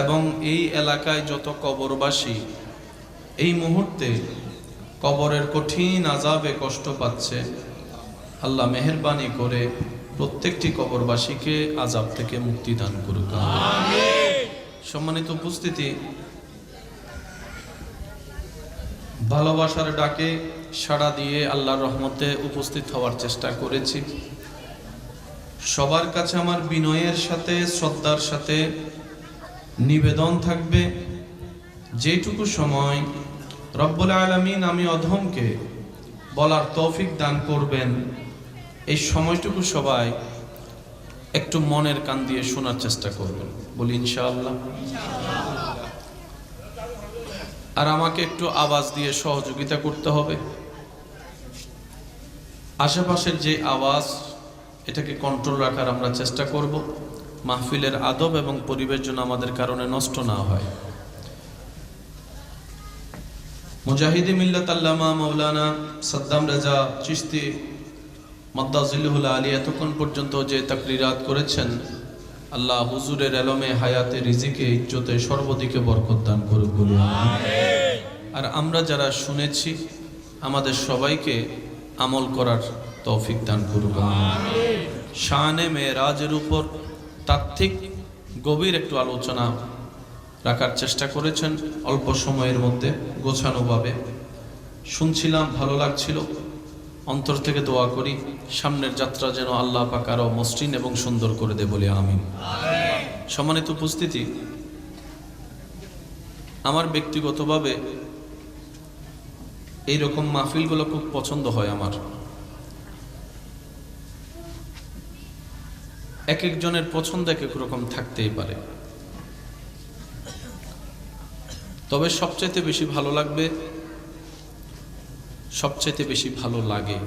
এবং এই এলাকায় যত কবরবাসী এই মুহূর্তে কবরের কঠিন আযাবে কষ্ট পাচ্ছে, আল্লাহ মেহেরবানি করে প্রত্যেকটি কবরবাসীকে আযাব থেকে মুক্তি দান করুক, আমিন। সম্মানিত উপস্থিতি, ভালোবাসার ডাকে সাড়া দিয়ে আল্লাহর রহমতে উপস্থিত হওয়ার চেষ্টা করেছি। সবার কাছে আমার বিনয়ের সাথে, শ্রদ্ধার সাথে নিবেদন থাকবে, যেটুকু সময় রব্বুল আলামিন আমি অধমকে বলার তৌফিক দান করবেন, এই সময়টুকু সবাই একটু মনের কান দিয়ে শোনার চেষ্টা করবেন, বলি ইনশাআল্লাহ। আর আমাকে একটু আওয়াজ দিয়ে সহযোগিতা করতে হবে। আশেপাশের যে আওয়াজ, এটাকে কন্ট্রোল রাখার আমরা চেষ্টা করব, মাহফিলের আদব এবং পরিবেশ যেন আমাদের কারণে নষ্ট না হয়। মুজাহিদি মিল্লাত আল্লামা মাওলানা সাদ্দাম রেজা চিশতি মাদ্দা জিল্লুহুল আলী এতক্ষণ পর্যন্ত যে তাকরিরাত করেছেন, আল্লাহ হুজুরের এলমে, হায়াতে, রিজিকে, ইজ্জতে সর্বদিকে বরকত দান করুক, বলি আমিন। আর আমরা যারা শুনেছি আমাদের সবাইকে আমল করার তৌফিক দান করুক, আমিন। শানে মেরাজের উপর তাত্ত্বিক গভীর একটু আলোচনা রাখার চেষ্টা করেছেন অল্প সময়ের মধ্যে, গোছানোভাবে শুনছিলাম, ভালো লাগছিল। অন্তর থেকে দোয়া করি সামনের যাত্রা যেন আল্লাহ পাক আরো মসৃণ এবং সুন্দর করে দে, বলি আমিন। সম্মানিত উপস্থিতি, আমার ব্যক্তিগতভাবে এইরকম মাহফিলগুলো খুব পছন্দ হয় আমার। এক একজনের পছন্দ এক এক রকম থাকতেই পারে, তবে সবচাইতে বেশি ভালো লাগবে, সবচাইতে বেশি ভালো লাগে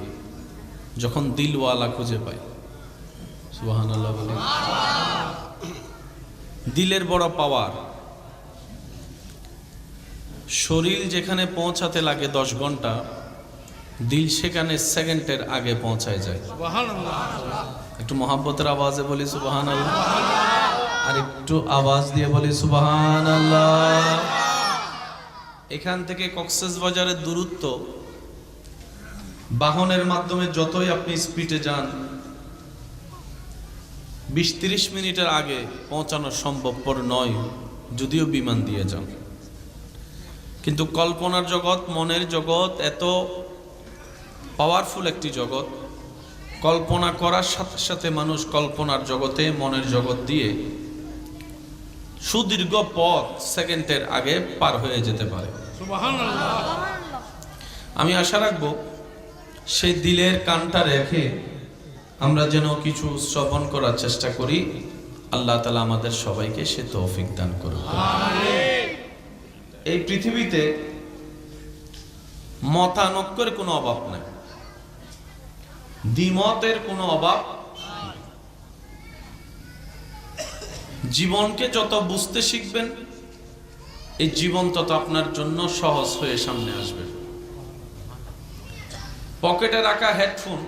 যখন দিলওয়ালা খুঁজে পাই, সুবহানাল্লাহ বলি। দিলের বড় পাওয়ার। শরীর যেখানে পৌঁছাতে লাগে 10 ঘন্টা, দিল সেখানে সেকেন্ডের আগে পৌঁছায় যায়, সুবহানাল্লাহ। একটু মহব্বতের আওয়াজে বলি সুবহানাল্লাহ, আর একটু আওয়াজ দিয়ে বলি সুবহানাল্লাহ। এখান থেকে কক্সবাজারের দূরত্ব বাহনের মাধ্যমে যতই আপনি স্পিডে যান, 20-30 মিনিটের আগে পৌঁছানো সম্ভবপর নয়, যদিও বিমান দিয়ে যান। কিন্তু কল্পনার জগৎ, মনের জগৎ এত পাওয়ারফুল একটি জগৎ, কল্পনা করার সাথে সাথে মানুষ কল্পনার জগতে, মনের জগৎ দিয়ে সুদীর্ঘ পথ সেকেন্ডের আগে পার হয়ে যেতে পারে, সুবহানাল্লাহ। আমি আশা রাখবো সেই দিলের কানটা রেখে আমরা যেন কিছু শ্রবণ করার চেষ্টা করি, আল্লাহ তাআলা আমাদের সবাইকে সে তৌফিক দান করুন। এই পৃথিবীতে মতানৈক্যের কোনো অভাব নাই, দ্বিমতের কোনো অভাব। জীবনকে যত বুঝতে শিখবেন, এই জীবন তত আপনার জন্য সহজ হয়ে সামনে আসবে। পকেটে রাখা হেডফোন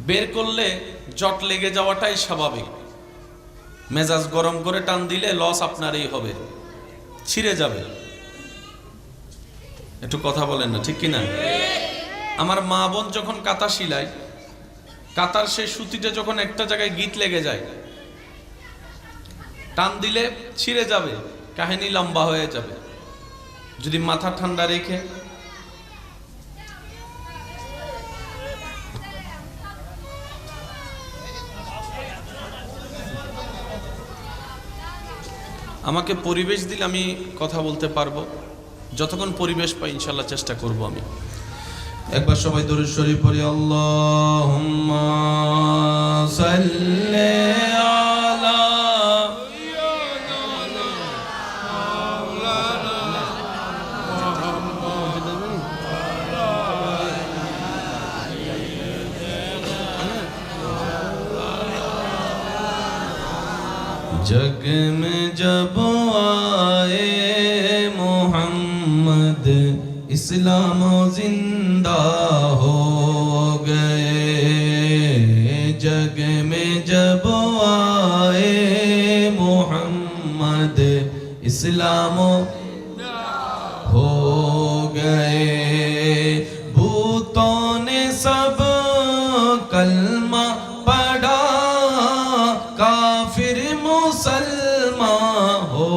বের করলে জট লেগে যাওয়াটাই স্বাভাবিক। মেজাজ গরম করে টান দিলে লস আপনারই হবে, ছিঁড়ে যাবে। একটু কথা বলেন না, ঠিক কিনা? আমার মা বোন যখন কাঁথা সিলাই, কাঁথার সেই সুতিটা যখন একটা জায়গায় গিট লেগে যায়, টান দিলে ছিঁড়ে যাবে, কাহিনী লম্বা হয়ে যাবে। যদি মাথা ঠান্ডা রেখে আমাকে পরিবেশ দিলে আমি কথা বলতে পারবো। যতক্ষণ পরিবেশ পাই ইনশাল্লাহ চেষ্টা করব আমি। একবার সবাই দরুদ শরীফ পড়ি, আল্লাহুম্মা সাল্লি আলা जग में जब आए मोहम्मद इस्लाम जिंदा हो गए। जग में जब आए मोहम्मद इस्लाम हो गए। भूतों ने सब कलमा पढ़ा, काफिर मुसलमान हो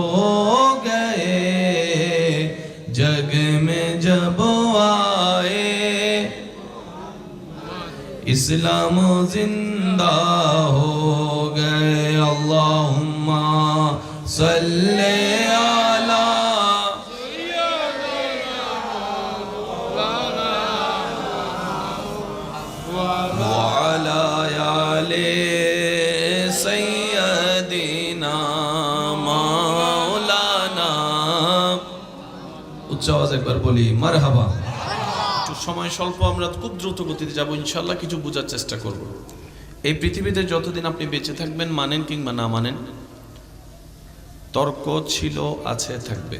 गए। जग में जब आए इस्लाम जिंदा हो गए। अल्लाहुम्मा सल्ले अला वअला आले सय्यदिना মাওলানা। উচ্চ আওয়াজে একবার বলি মারহাবা। একটু সময় স্বল্প, আমরা খুব দ্রুত গতিতে যাব ইনশাআল্লাহ, কিছু বোঝার চেষ্টা করব। এই পৃথিবীতে যতদিন আপনি বেঁচে থাকবেন, মানেন কিংবা না মানেন, তর্ক ছিল, আছে, থাকবে।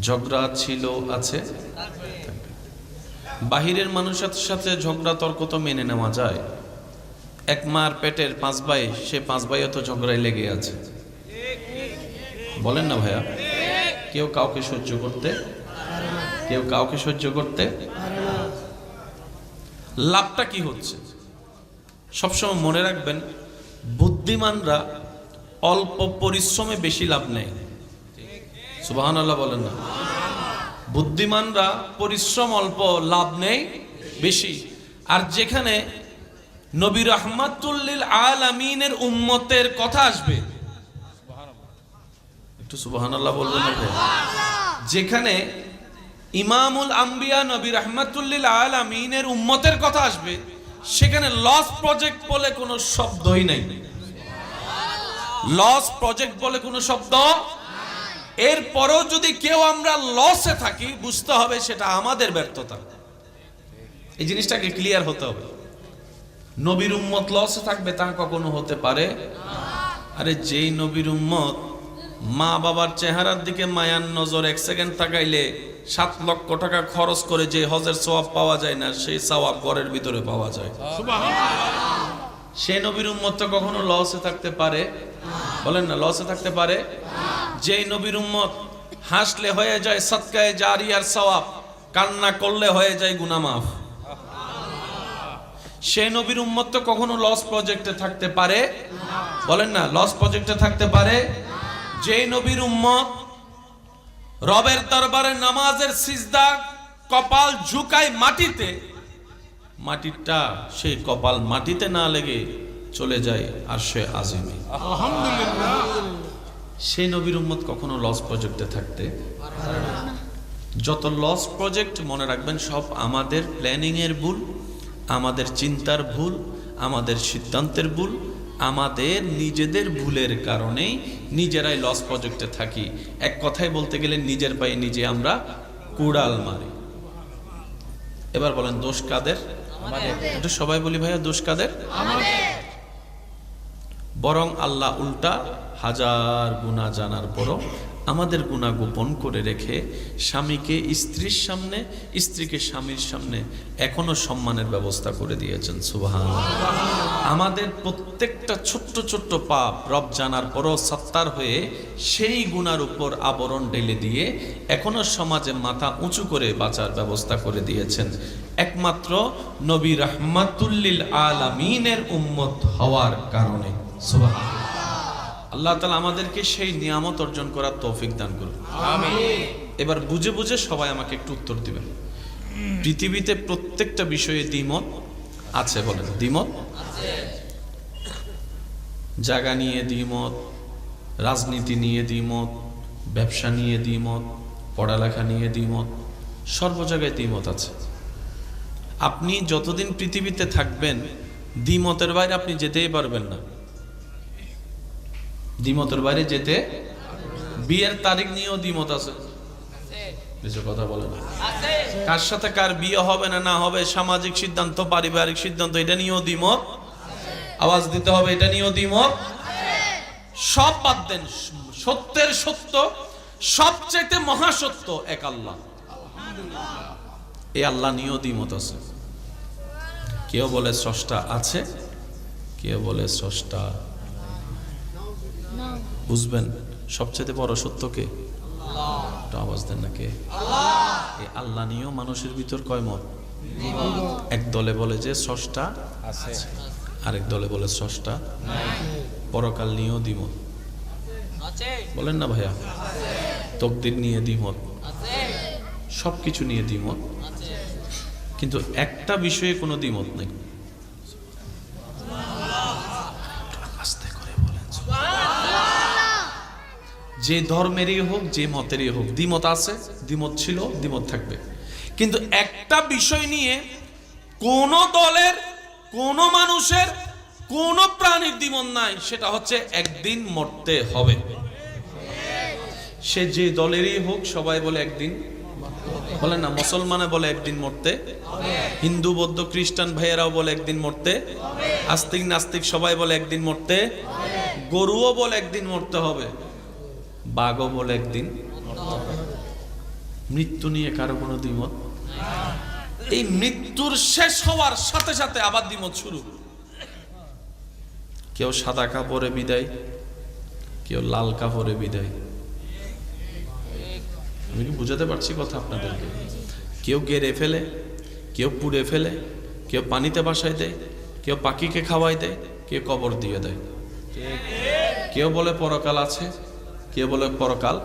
ঝগড়া ছিল, আছে, থাকবে। বাহিরের মানুষের সাথে ঝগড়া তর্ক তো মেনে নেওয়া যায়। এক মার পেটের 5 ভাই, সে 5 ভাইও তো ঝগড়ায় লেগে আছে, বলেন না ভাইয়া? কেউ কাউকে সহ্য করতে, কেউ কাউকে সহ্য করতে। লাভটা কি হচ্ছে? সবসময় মনে রাখবেন, বুদ্ধিমানরা অল্প পরিশ্রমে বেশি লাভ নেয়। সুবহানাল্লাহ বলেন না? বুদ্ধিমানরা পরিশ্রম অল্প, লাভ নেই বেশি। আর যেখানে নবী রাহমাতুল লিল আলামিনের উম্মতের কথা আসবে, একটু সুবহানাল্লাহ বলবেন না? যেখানে ইমামুল আম্বিয়া নবী রাহমাতুল লিল আলামিনের উম্মতের কথা আসবে, সেখানে লস প্রজেক্ট বলে কোনো শব্দই নাই। লস প্রজেক্ট বলে কোনো শব্দ। এরপরও যদি কেউ আমরা লসে থাকি, বুঝতে হবে সেটা আমাদের ব্যর্থতা। এই জিনিসটাকে ক্লিয়ার হতে হবে। নবীর উম্মত লসে থাকবে তা কখনো হতে পারে? আরে যেই নবীর উম্মত মা বাবার চেহারার দিকে মায়ার নজর 1 সেকেন্ড তাকাইলে 7 লক্ষ টাকা খরচ করে যে হজের সওয়াব পাওয়া যায় না, সেই সওয়াব ঘরের ভিতরে পাওয়া যায়। সেই নবীর উম্মত তো কখনো লসে থাকতে পারে? বলেন না, লসে থাকতে পারে? যেই নবীর উম্মত হাসলে হয়ে যায় সদকায়ে জারিয়ার সওয়াব, কান্না করলে হয়ে যায় গুনাহ মাফ, সেই নবীর উম্মত তো কখনো লস প্রজেক্টে থাকতে পারে? বলেন না, লস প্রজেক্টে থাকতে পারে? যেই নবীর উম্মত রবের দরবারে নামাজের সিজদা কপাল ঝুঁকায় মাটিতে, মাটিটা সেই কপাল মাটিতে না লেগে চলে যায় আরশে আজিমে। আলহামদুলিল্লাহ। সেই নবীর উম্মত কখনো লস প্রজেক্টে থাকতে পারে না। যত লস প্রজেক্ট মনে রাখবেন, সব আমাদের প্ল্যানিং এর ভুল, আমাদের চিন্তার ভুল, আমাদের সিদ্ধান্তের ভুল, আমাদের নিজেদের ভুলের কারণেই নিজেরাই লস প্রজেক্টে থাকি। এক কথায় বলতে গেলে নিজের পায়ে নিজে আমরা কুড়াল মারি। এবার বলেন দোষ কাদের? একটু সবাই বলি ভাইয়া, দোষ কাদের? বরং আল্লাহ উল্টা হাজার গুনাহ জানার পরও আমাদের গুনাহ গোপন করে রেখে স্বামীকে স্ত্রীর সামনে, স্ত্রীকে স্বামীর সামনে এখনো সম্মানের ব্যবস্থা করে দিয়েছেন। সুবহানাল্লাহ। আমাদের প্রত্যেকটা ছোট্ট ছোট্ট পাপ রব জানার পরও সত্তার হয়ে সেই গুনার উপর আবরণ ঢেলে দিয়ে এখনো সমাজে মাথা উঁচু করে বাঁচার ব্যবস্থা করে দিয়েছেন একমাত্র নবী রাহমাতুল্লিল আলামিনের উম্মত হওয়ার কারণে। সুবহানাল্লাহ। আল্লাহ তাআলা আমাদেরকে সেই নিয়ামত অর্জন করার তৌফিক দান করুন। আমিন। এবার বুঝে বুঝে সবাই আমাকে একটু উত্তর দিবেন। পৃথিবীতে প্রত্যেকটা বিষয়ে দ্বিমত আছে, বলেন দ্বিমত আছে। জায়গা নিয়ে দ্বিমত, রাজনীতি নিয়ে দ্বিমত, ব্যবসা নিয়ে দ্বিমত, পড়ালেখা নিয়ে দ্বিমত, সর্ব জায়গায় দ্বিমত আছে। আপনি যতদিন পৃথিবীতে থাকবেন দ্বিমতের বাইরে আপনি যেতেই পারবেন না। দ্বিমতের বাইরে যেতে, বিয়ের তারিখ নিয়েও দ্বিমত আছে, কিছু কথা বলে না। কার সাথে কার বিয়ে হবে না না হবে, সামাজিক সিদ্ধান্ত, পারিবারিক সিদ্ধান্ত, এটা নিয়েও দ্বিমত। আওয়াজ দিতে হবে, এটা নিয়েও দ্বিমত। সব বাদ দেন, সত্যের সত্য, সবচেয়ে মহাসত্য এক আল্লাহ, এই আল্লাহ নিয়েও দ্বিমত আছে। কেউ বলে স্রষ্টা আছে, কেউ বলে স্রষ্টা। বুঝবেন সবচেয়ে বড় সত্য কে? আল্লাহ। আওয়াজ দেন না কে? আল্লাহ। এই আল্লাহ নিয়েও মানুষের ভিতর কয় মত? এক দলে বলে যে স্রষ্টা আছে, আরেক দলে বলে স্রষ্টা নাই। পরকাল নিয়েও দ্বিমত আছে, বলেন না ভাইয়া? তকদির নিয়ে দ্বিমত আছে, সবকিছু নিয়ে দ্বিমত আছে, কিন্তু একটা বিষয়ে কোনো দ্বিমত নেই। যে ধর্মেরই হোক, যে মতেরই হোক, দ্বিমত আছে, দ্বিমত ছিল, দ্বিমত থাকবে, কিন্তু একটা বিষয় নিয়ে কোন দলের, কোন মানুষের, কোন প্রাণীর দ্বিমত নাই, সেটা হচ্ছে একদিন মরতে হবে। সে যে দলেরই হোক, সবাই বলে একদিন, বলেন না, মুসলমানে বলে একদিন মরতে, হিন্দু বৌদ্ধ খ্রিস্টান ভাইয়েরাও বলে একদিন মরতে, আস্তিক নাস্তিক সবাই বলে একদিন মরতে, গরুও বলে একদিন মরতে হবে, বাঘও বলে একদিন। মৃত্যু নিয়ে কারো কোনো দ্বিমত। এই মৃত্যুর শেষ হওয়ার সাথে সাথে আবার দ্বিমত শুরু। কেউ সাদা কাপড়ে বিদায়, কেউ লাল কাপড়ে বিদায়। আমি কি বুঝাতে পারছি কথা আপনাদেরকে? কেউ গেড়ে ফেলে, কেউ পুড়ে ফেলে, কেউ পানিতে ভাসায় দেয়, কেউ পাখিকে খাওয়াই দেয়, কেউ কবর দিয়ে দেয়। কেউ বলে পরকাল আছে, কেউ বলে পরকাল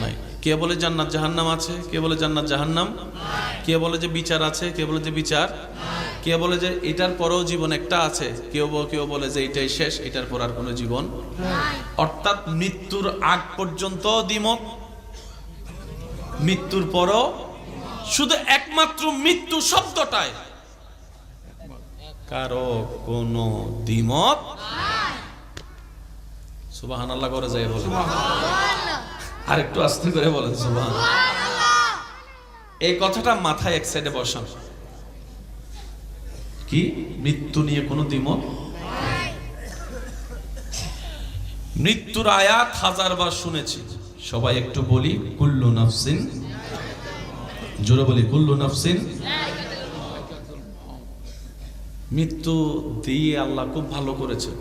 নাই, কে বলে জান্নাত জাহান্নাম আছে, কে বলে জান্নাত জাহান্নাম, কে বলে যে বিচার আছে, কে বলে যে বিচার, কে বলে যে এটার পরেও জীবন একটা আছে, কেউ বলে যে এটাই শেষ, এটার পর আর কোনো জীবন। অর্থাৎ মৃত্যুর আগ পর্যন্ত দ্বিমত, মৃত্যুর পরও শুধু একমাত্র মৃত্যু শব্দটায় কারো কোনো দ্বিমত। সুবহানাল্লাহ করে যায় বলেন, আর একটু আস্তে করে বলেন সুবহানাল্লাহ। এই কথাটা মাথায় এক সাইডে বসান। কি মৃত্যু নিয়ে কোনো দ্বিমত? মৃত্যুর আয়াত হাজারবার শুনেছি, সবাই একটু বলি কুল্লু নাফসিন, জোরে বলি কুল্লু নাফসিন। মৃত্যু দিয়ে আল্লাহ খুব ভালো করেছে।